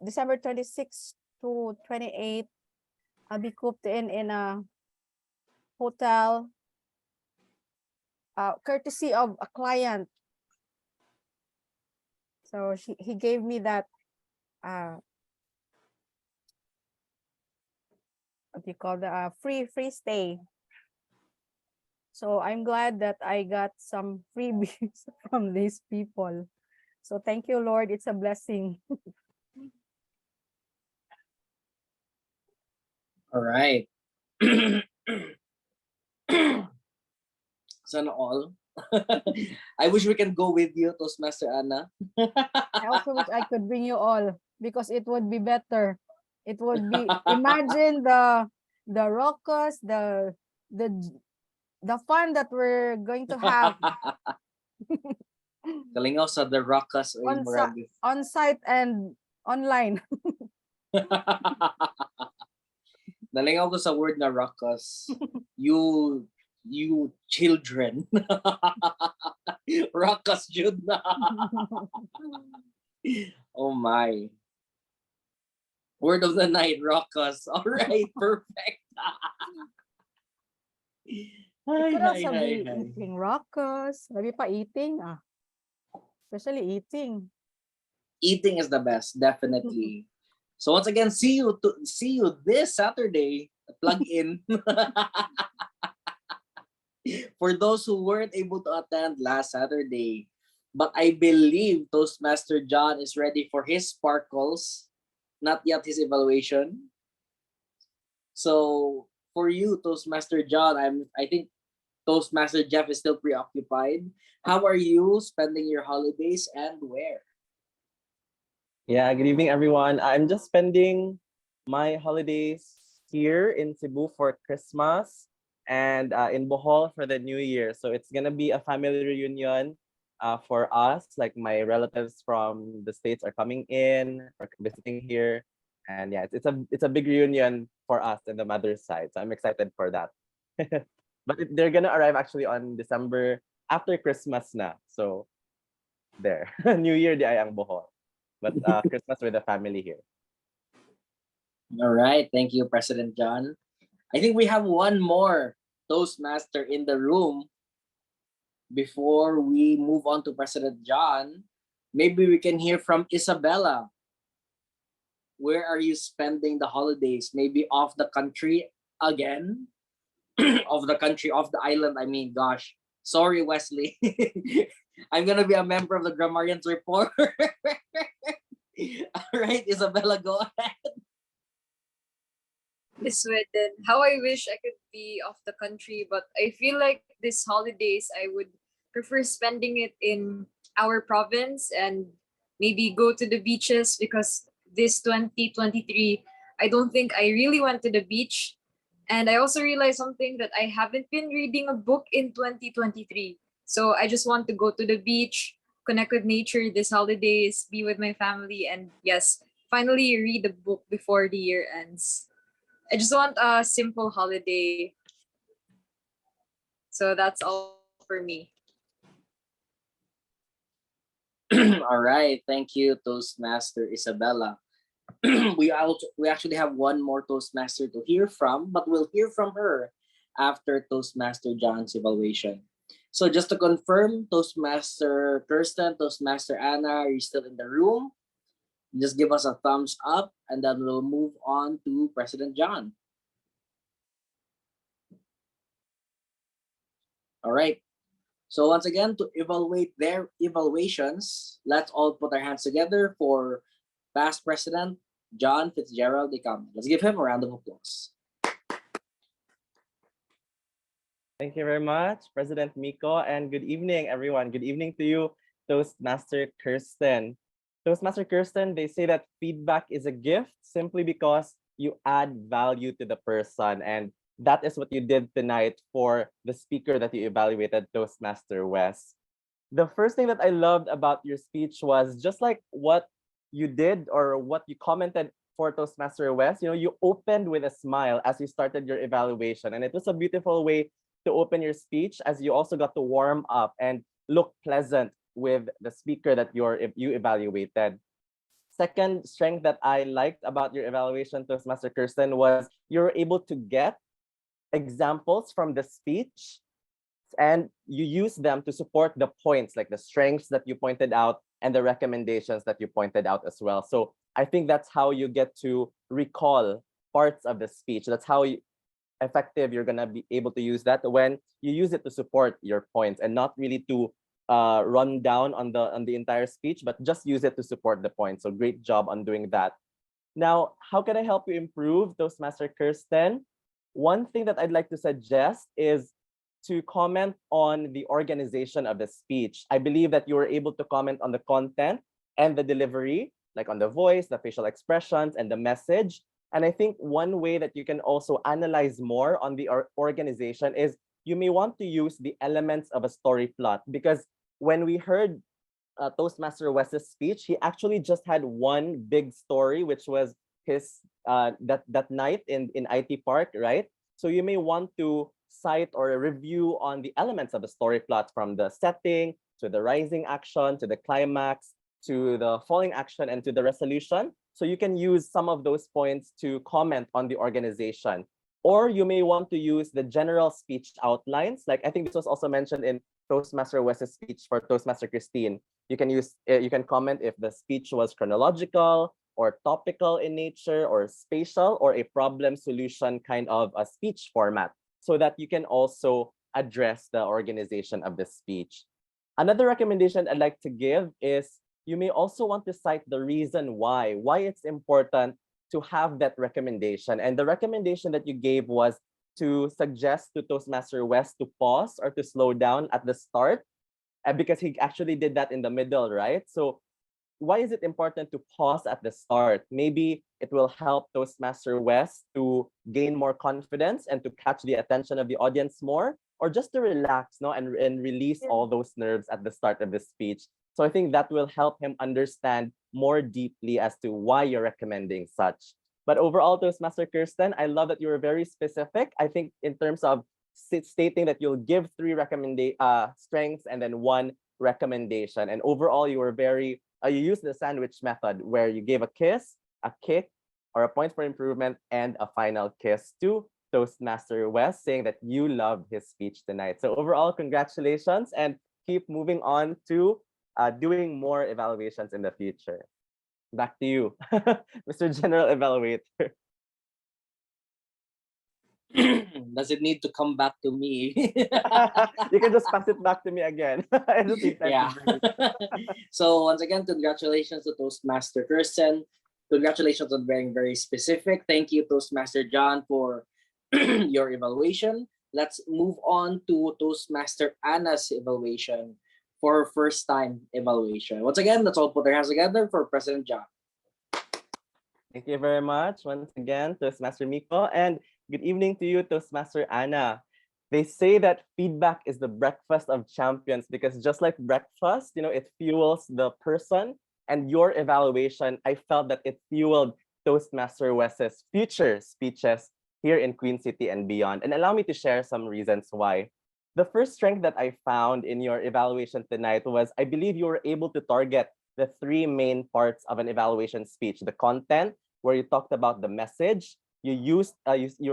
December 26th to 28th, I'll be cooped in a hotel, courtesy of a client. So he gave me that what do you call the free stay. So I'm glad that I got some freebies from these people. So thank you, Lord. It's a blessing. All right. Sana all. I wish we can go with you, Toastmaster Anna. I also wish I could bring you all because it would be better. It would be imagine the rockus, the the fun that we're going to have Kalingaw sa The Rockas o on Morales. on site and online. Nalingaw ko sa word na Rockas. You children. Rockas jud na. Oh my. Word of the night, Rockas. All right, perfect. It could also Hi. be eating rockus. Maybe pa eating. Especially eating. Eating is the best, definitely. So once again, see you this Saturday. Plug in. For those who weren't able to attend last Saturday, but I believe Toastmaster John is ready for his sparkles, not yet his evaluation. So for you, Toastmaster John, I think Toastmaster Jeff is still preoccupied. How are you spending your holidays and where? Yeah, good evening, everyone. I'm just spending my holidays here in Cebu for Christmas and in Bohol for the New Year. So it's gonna be a family reunion for us. Like my relatives from the States are coming in or visiting here, and yeah, it's a big reunion for us and the mother's side. So I'm excited for that. But they're gonna arrive actually on December after Christmas na. So there, New Year di ay ang Bohol, but Christmas with the family here. All right, thank you, President John. I think we have one more Toastmaster in the room. Before we move on to President John, maybe we can hear from Isabella. Where are you spending the holidays? Maybe off the country again? Off the country, off the island, I mean, gosh. Sorry, Wesley. I'm going to be a member of the Grammarians Report. All right, Isabella, go ahead. Sweden. How I wish I could be off the country, but I feel like this holidays I would prefer spending it in our province and maybe go to the beaches, because this 2023, I don't think I really went to the beach. And I also realized something, that I haven't been reading a book in 2023. So I just want to go to the beach, connect with nature this holidays, be with my family, and yes, finally read a book before the year ends. I just want a simple holiday. So that's all for me. All right, thank you, Toastmaster Isabella. We actually have one more Toastmaster to hear from, but we'll hear from her after Toastmaster John's evaluation. So just to confirm, Toastmaster Kirsten, Toastmaster Anna, are you still in the room? Just give us a thumbs up, and then we'll move on to President John. All right. So once again, to evaluate their evaluations, let's all put our hands together for past President John Fitzgerald Icam. Let's give him a round of applause. Thank you very much, President Miko, and good evening, everyone. Good evening to you, Toastmaster Kirsten. Toastmaster Kirsten, they say that feedback is a gift simply because you add value to the person, and that is what you did tonight for the speaker that you evaluated, Toastmaster Wes. The first thing that I loved about your speech was just like what you did or what you commented for Toastmaster Wes. You know, you opened with a smile as you started your evaluation, and it was a beautiful way to open your speech, as you also got to warm up and look pleasant with the speaker that you evaluated. Second strength that I liked about your evaluation, Toastmaster Kirsten, was you were able to get examples from the speech and you use them to support the points, like the strengths that you pointed out and the recommendations that you pointed out as well. So I think that's how you get to recall parts of the speech. That's how effective you're gonna be able to use that, when you use it to support your points and not really to run down on the entire speech, but just use it to support the points. So great job on doing that. Now, how can I help you improve, Toastmaster Kirsten? One thing that I'd like to suggest is to comment on the organization of the speech. I believe that you were able to comment on the content and the delivery, like on the voice, the facial expressions, and the message. And I think one way that you can also analyze more on the organization is you may want to use the elements of a story plot, because when we heard Toastmaster Wes's speech, he actually just had one big story, which was his that night in IT Park, right? So you may want to cite or review on the elements of the story plot, from the setting to the rising action to the climax to the falling action and to the resolution. So you can use some of those points to comment on the organization. Or you may want to use the general speech outlines. Like I think this was also mentioned in Toastmaster Wes's speech for Toastmaster Christine. You can comment if the speech was chronological or topical in nature or spatial or a problem solution kind of a speech format, so that you can also address the organization of the speech. Another recommendation I'd like to give is you may also want to cite the reason why it's important to have that recommendation. And the recommendation that you gave was to suggest to Toastmaster Wes to pause or to slow down at the start, because he actually did that in the middle, right? So why is it important to pause at the start? Maybe it will help Toastmaster Wes to gain more confidence and to catch the attention of the audience more, or just to relax, no, and release all those nerves at the start of the speech. So I think that will help him understand more deeply as to why you're recommending such. But overall, Toastmaster Kirsten, I love that you were very specific. I think in terms of stating that you'll give 3 strengths and then 1 recommendation. And overall, you were very, you used the sandwich method, where you gave a kiss, a kick, or a point for improvement, and a final kiss to Toastmaster Wes, saying that you loved his speech tonight. So overall, congratulations, and keep moving on to doing more evaluations in the future. Back to you, Mr. General Evaluator. Does it need to come back to me? You can just pass it back to me again. I just need time Yeah. to breathe. So once again, congratulations to Toastmaster Kirsten. Congratulations on being very specific. Thank you, Toastmaster John, for your evaluation. let's move on to Toastmaster Anna's evaluation for first time evaluation. Once again, let's all put our hands together for President John. Thank you very much once again, Toastmaster Miko, and good evening to you, Toastmaster Anna. They say that feedback is the breakfast of champions because just like breakfast, it fuels the person, and your evaluation, I felt that it fueled Toastmaster Wes's future speeches here in Queen City and beyond. And allow me to share some reasons why. The first strength that I found in your evaluation tonight was I believe you were able to target the three main parts of an evaluation speech: the content, where you talked about the message, you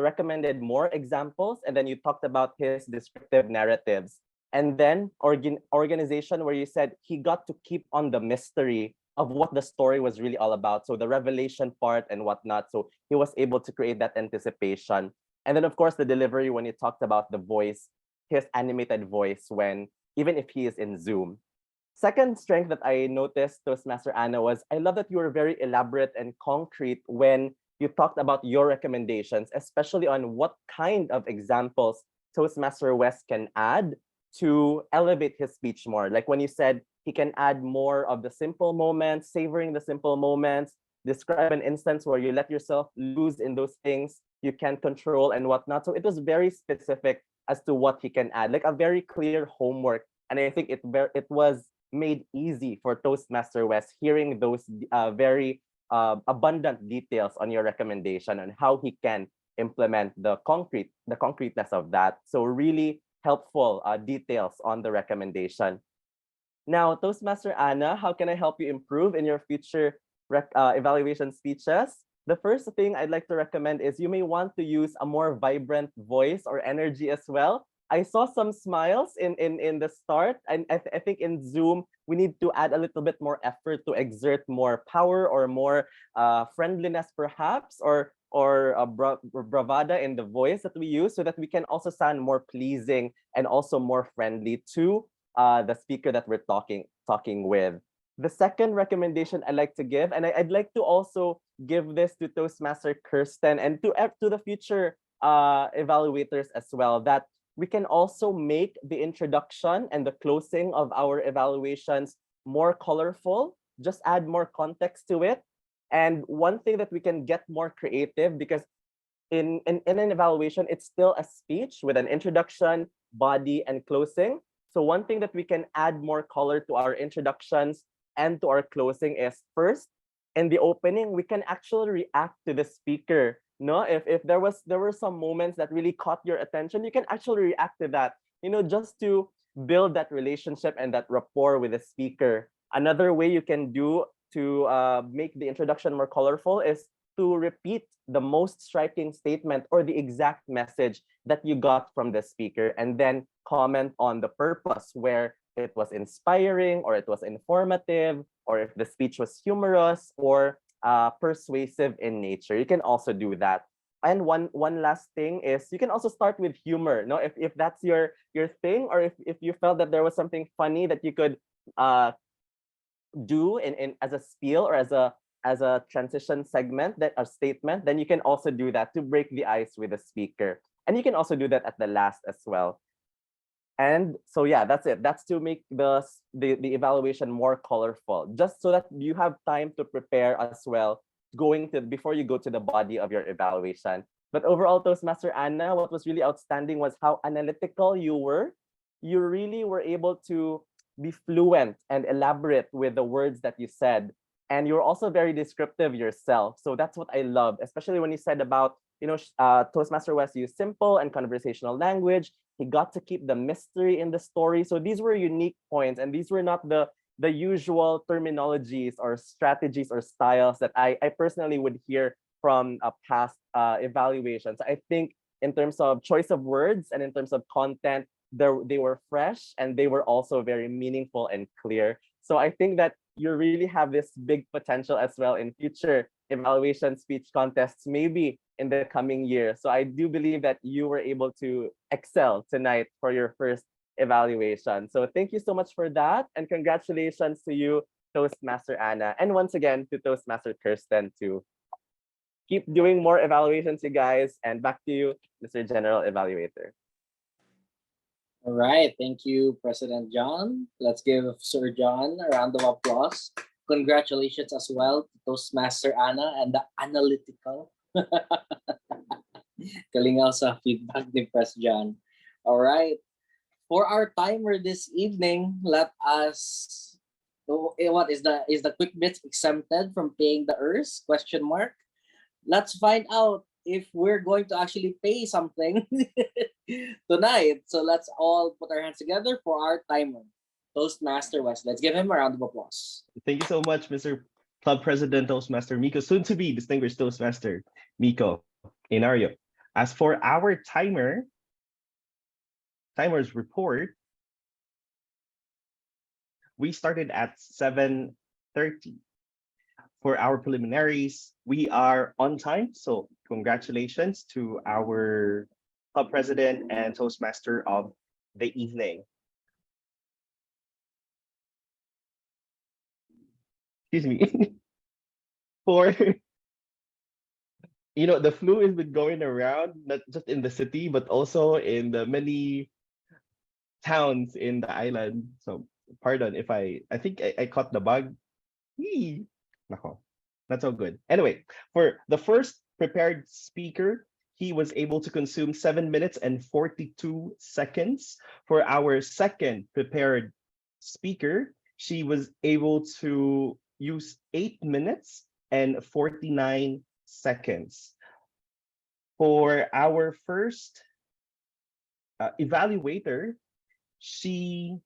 recommended more examples, and then you talked about his descriptive narratives, and then organization, where you said he got to keep on the mystery of what the story was really all about, so the revelation part and whatnot, so he was able to create that anticipation. And then of course the delivery, when you talked about the voice, his animated voice, when even if he is in Zoom. Second strength that I noticed, Toastmaster Anna, was I love that you were very elaborate and concrete when you talked about your recommendations, especially on what kind of examples Toastmaster West can add to elevate his speech more. Like when you said he can add more of the simple moments, savoring the simple moments, describe an instance where you let yourself lose in those things you can control and whatnot. So it was very specific as to what he can add, like a very clear homework. And I think it was made easy for Toastmaster West hearing those very abundant details on your recommendation and how he can implement the concreteness of that. So really helpful details on the recommendation. Now, Toastmaster Anna, how can I help you improve in your future evaluation speeches? The first thing I'd like to recommend is you may want to use a more vibrant voice or energy as well. I saw some smiles in the start, and I think in Zoom, we need to add a little bit more effort to exert more power or more friendliness perhaps, or bravada in the voice that we use, so that we can also sound more pleasing and also more friendly to the speaker that we're talking with. The second recommendation I'd like to give, and I'd like to also give this to Toastmaster Kirsten and to the future evaluators as well, that we can also make the introduction and the closing of our evaluations more colorful, just add more context to it. And one thing that we can get more creative, because in an evaluation, it's still a speech with an introduction, body, and closing. So one thing that we can add more color to our introductions and to our closing is, first, in the opening, we can actually react to the speaker. No, if there were some moments that really caught your attention, you can actually react to that, just to build that relationship and that rapport with the speaker. Another way you can do to make the introduction more colorful is to repeat the most striking statement or the exact message that you got from the speaker, and then comment on the purpose, where it was inspiring or it was informative, or if the speech was humorous or persuasive in nature. You can also do that. And one last thing is you can also start with humor. No, if that's your thing, or if you felt that there was something funny that you could do in as a spiel or as a transition segment, that a statement, then you can also do that to break the ice with the speaker. And you can also do that at the last as well. And so yeah, that's it. That's to make the evaluation more colorful, just so that you have time to prepare as well, before you go to the body of your evaluation. But overall, Toastmaster Anna, what was really outstanding was how analytical you were. You really were able to be fluent and elaborate with the words that you said. And you're also very descriptive yourself. So that's what I love, especially when you said about, Toastmaster West used simple and conversational language. He got to keep the mystery in the story. So these were unique points, and these were not the usual terminologies or strategies or styles that I personally would hear from past evaluations. I think in terms of choice of words and in terms of content, they were fresh, and they were also very meaningful and clear. So I think that you really have this big potential as well in future evaluation speech contests, maybe in the coming year. So I do believe that you were able to excel tonight for your first evaluation. So thank you so much for that, and congratulations to you, Toastmaster Anna, and once again to Toastmaster Kirsten too. Keep doing more evaluations, you guys, and back to you, Mr. General Evaluator. All right, thank you, President John. Let's give Sir John a round of applause. Congratulations as well to Toastmaster Anna and the analytical. Kalingal sa feedback ni Press John. All right, for our timer this evening, let us. What is the quick bits exempted from paying the ERS? Question mark. Let's find out if we're going to actually pay something tonight. So let's all put our hands together for our timer. Toastmaster West. Let's give him a round of applause. Thank you so much, Mr. Club President Toastmaster Miko, soon to be distinguished Toastmaster Miko Inario. As for our timer's report, we started at 7:30. For our preliminaries, we are on time. So congratulations to our club president and Toastmaster of the evening. Excuse me. For the flu has been going around, not just in the city, but also in the many towns in the island. So pardon if I think I caught the bug. Yee. Nako, not so good. Anyway, for the first prepared speaker, he was able to consume 7 minutes and 42 seconds. For our second prepared speaker, she was able to use 8 minutes and 49 seconds. For our first evaluator, she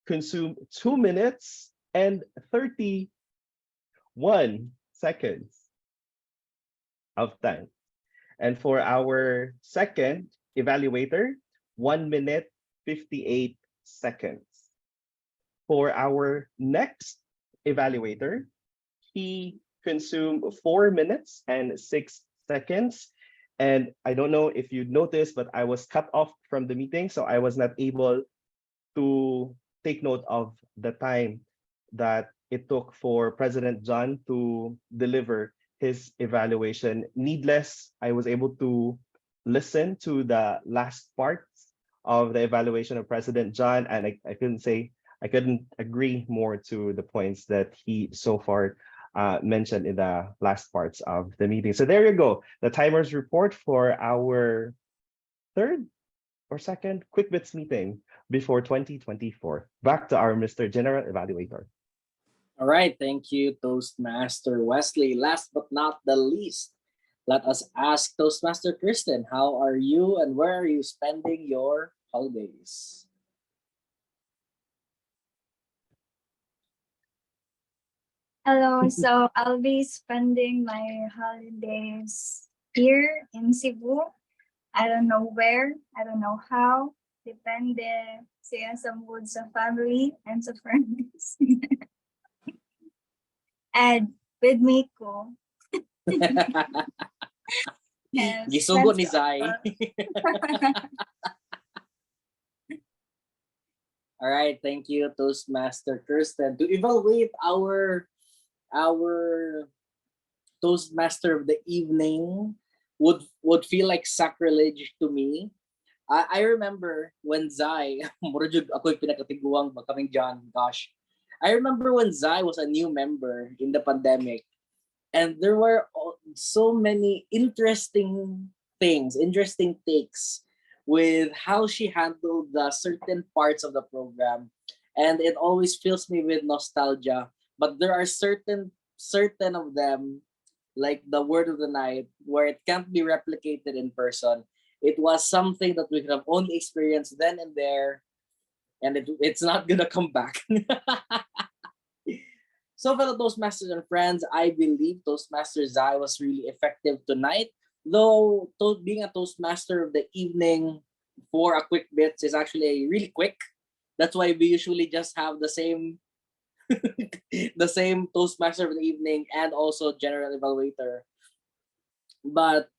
consumed 2 minutes and 31 seconds of time. And for our second evaluator, 1 minute 58 seconds. For our next evaluator, he consumed 4 minutes and 6 seconds. And I don't know if you noticed, but I was cut off from the meeting, so I was not able to take note of the time that it took for President John to deliver his evaluation. Needless, I was able to listen to the last parts of the evaluation of President John, and I couldn't agree more to the points that he so far mentioned in the last parts of the meeting. So there you go, the timers report for our third or second Quick Bits meeting before 2024. Back to our Mr. General Evaluator. All right, thank you, Toastmaster Wesley. Last but not the least, let us ask Toastmaster Kristen, how are you and where are you spending your holidays? Hello, so I'll be spending my holidays here in Cebu. I don't know where, I don't know how. Depende sa mood sa family and sa friends. And with Miko. Yes, Gisugo ni that's Zai. all. All right, thank you, Toastmaster Kirsten. To evaluate our Toastmaster of the evening would feel like sacrilege to me. I remember when Zai, mura jud ako yung pinakatiguang kaming John, gosh. I remember when Zai was a new member in the pandemic, and there were so many interesting things, interesting takes with how she handled the certain parts of the program, and it always fills me with nostalgia. But there are certain of them, like the word of the night, where it can't be replicated in person. It was something that we could have only experienced then and there, and it's not gonna come back. So, fellow Toastmasters and friends, I believe Toastmaster Zai was really effective tonight. Though being a Toastmaster of the evening for a quick bits is actually really quick. That's why we usually just have the same the same Toastmaster of the evening and also general evaluator. But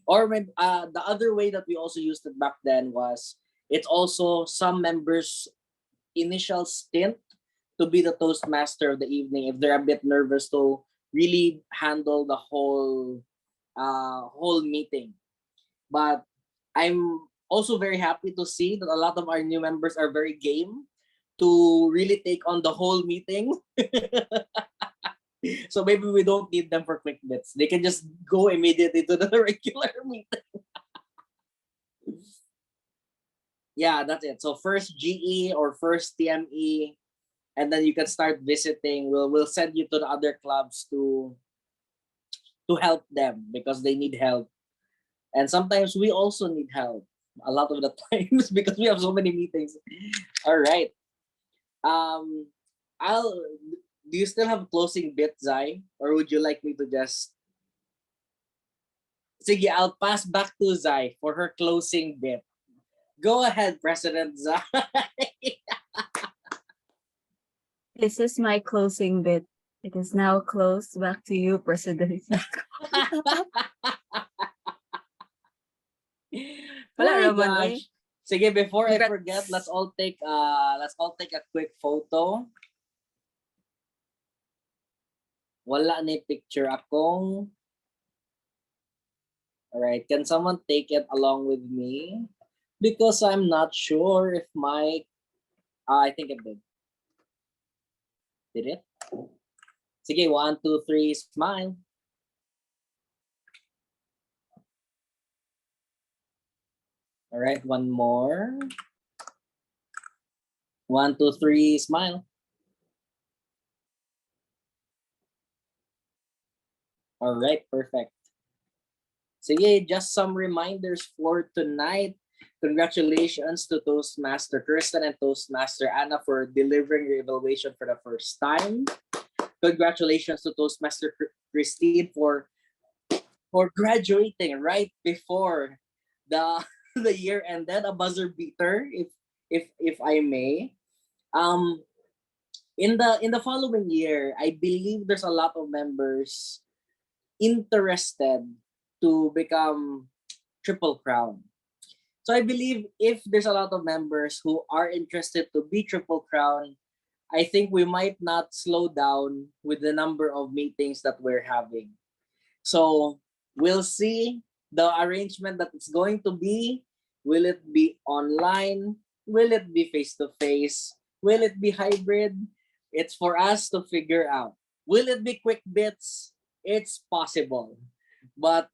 the other way that we also used it back then was it's also some members' initial stint to be the Toastmaster of the evening if they're a bit nervous to really handle the whole meeting. But I'm also very happy to see that a lot of our new members are very game to really take on the whole meeting. So maybe we don't need them for quick bits. They can just go immediately to the regular meeting. Yeah, that's it. So first GE or first TME, and then you can start visiting. We'll send you to the other clubs to help them because they need help. And sometimes we also need help a lot of the times because we have so many meetings. All right. I'll do you still have a closing bit, Zai? Or would you like me to just Sige, I'll pass back to Zai for her closing bit. Go ahead, President Zai. This is my closing bit. It is now closed. Back to you, President. Wala My naman eh. gosh. Sige, before I Congrats. forget, let's all take a quick photo. Wala ni picture akong. All right, can someone take it along with me? Because I'm not sure if my I think it did. Did it? Sige, 1, 2, 3, smile. All right, one more. 1, 2, 3, smile. All right, perfect. Sige, just some reminders for tonight. Congratulations to Toastmaster Kristen and Toastmaster Anna for delivering your evaluation for the first time. Congratulations to Toastmaster Christine for graduating right before the the year ended, a buzzer beater, if I may. Um, in the following year, I believe there's a lot of members interested to become Triple Crown. So I believe if there's a lot of members who are interested to be Triple Crown, I think we might not slow down with the number of meetings that we're having. So we'll see the arrangement that it's going to be. Will it be online? Will it be face-to-face? Will it be hybrid? It's for us to figure out. Will it be quick bits? It's possible. But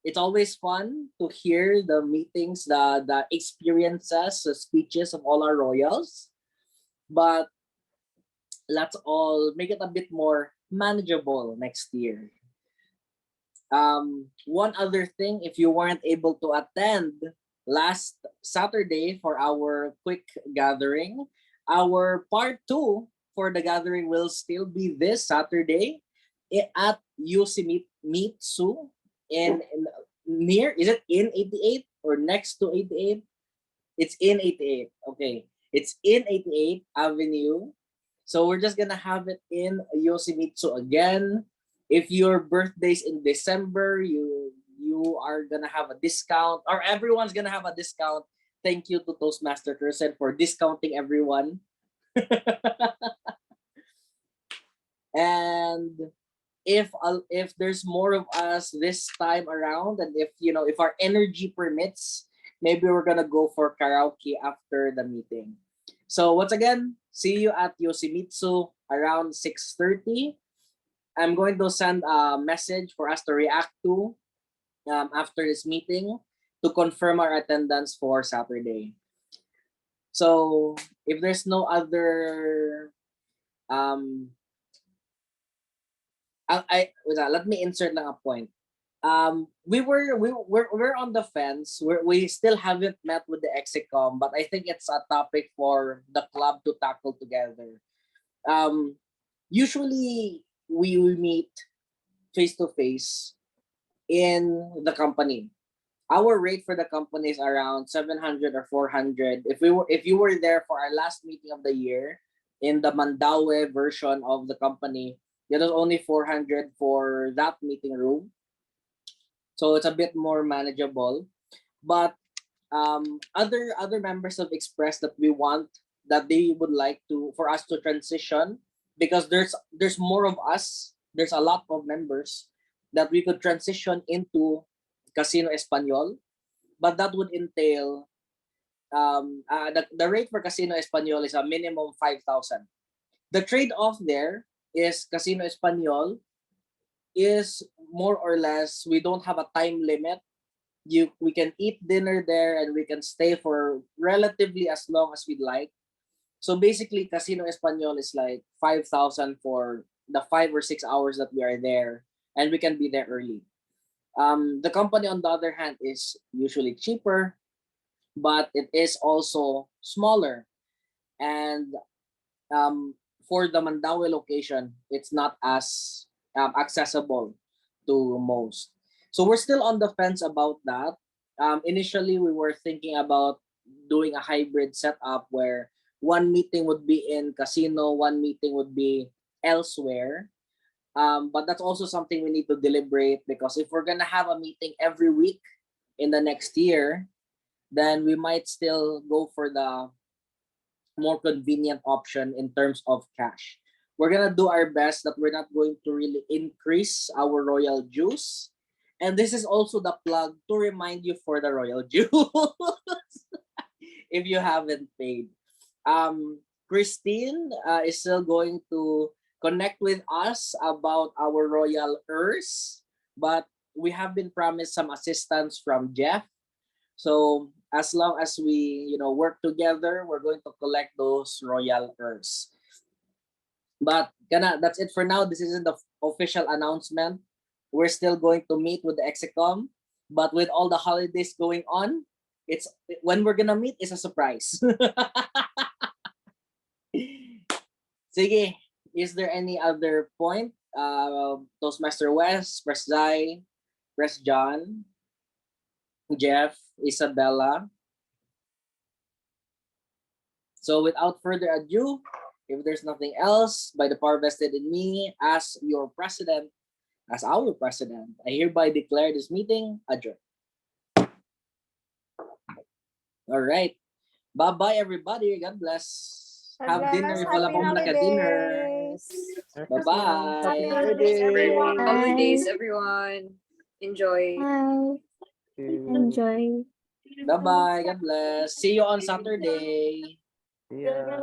it's always fun to hear the meetings, the experiences, the speeches of all our royals. But let's all make it a bit more manageable next year. One other thing, if you weren't able to attend last Saturday for our quick gathering, our part 2 for the gathering will still be this Saturday at Yoshimitsu in near, is it in 88 or next to 88? It's in 88. Okay. It's in 88 Avenue. So we're just gonna have it in Yoshimitsu again. If your birthday's in December, you are gonna have a discount, or everyone's gonna have a discount. Thank you to Toastmaster Kristen for discounting everyone. And if there's more of us this time around, and if our energy permits, maybe we're gonna go for karaoke after the meeting. So once again, see you at Yoshimitsu around 6:30. I'm going to send a message for us to react to after this meeting to confirm our attendance for Saturday. So if there's no other let me insert lang a point. We're on the fence. We still haven't met with the Execom, but I think it's a topic for the club to tackle together. Usually we meet face to face in the company. Our rate for the company is around 700 or 400. If you were there for our last meeting of the year in the Mandaue version of the company, it was only 400 for that meeting room. So it's a bit more manageable. But other members have expressed that they would like for us to transition, because there's more of us. There's a lot of members that we could transition into Casino Espanol. but that would entail the rate for Casino Espanol is a minimum 5,000. The trade-off there is Casino Espanol is more or less we don't have a time limit. We can eat dinner there and we can stay for relatively as long as we'd like. So basically, Casino Espanol is like 5,000 for the 5 or 6 hours that we are there, and we can be there early. The company, on the other hand, is usually cheaper, but it is also smaller. And for the Mandaue location, it's not as accessible to most. So we're still on the fence about that. Initially, we were thinking about doing a hybrid setup where one meeting would be in casino, one meeting would be elsewhere. But that's also something we need to deliberate, because if we're gonna have a meeting every week in the next year, then we might still go for the more convenient option in terms of cash. We're gonna do our best that we're not going to really increase our royal dues. And this is also the plug to remind you for the royal dues if you haven't paid. Christine is still going to connect with us about our royal heirs, but we have been promised some assistance from Jeff. So as long as we, work together, we're going to collect those royal heirs. But that's it for now. This isn't the official announcement. We're still going to meet with the Execom, but with all the holidays going on, it's when we're gonna meet is a surprise. Sige, is there any other point? Toastmaster West, Press Zai, Press John, Jeff, Isabella. So without further ado, if there's nothing else, by the power vested in me as your president, as our president, I hereby declare this meeting adjourned. All right. Bye-bye, everybody. God bless. Have dinner if wala pang naka-dinner. Bye-bye. Happy Holidays, everyone. holidays. Holidays, everyone. Enjoy. Bye. Enjoy. Bye-bye. God bless. See you on Saturday. Yeah.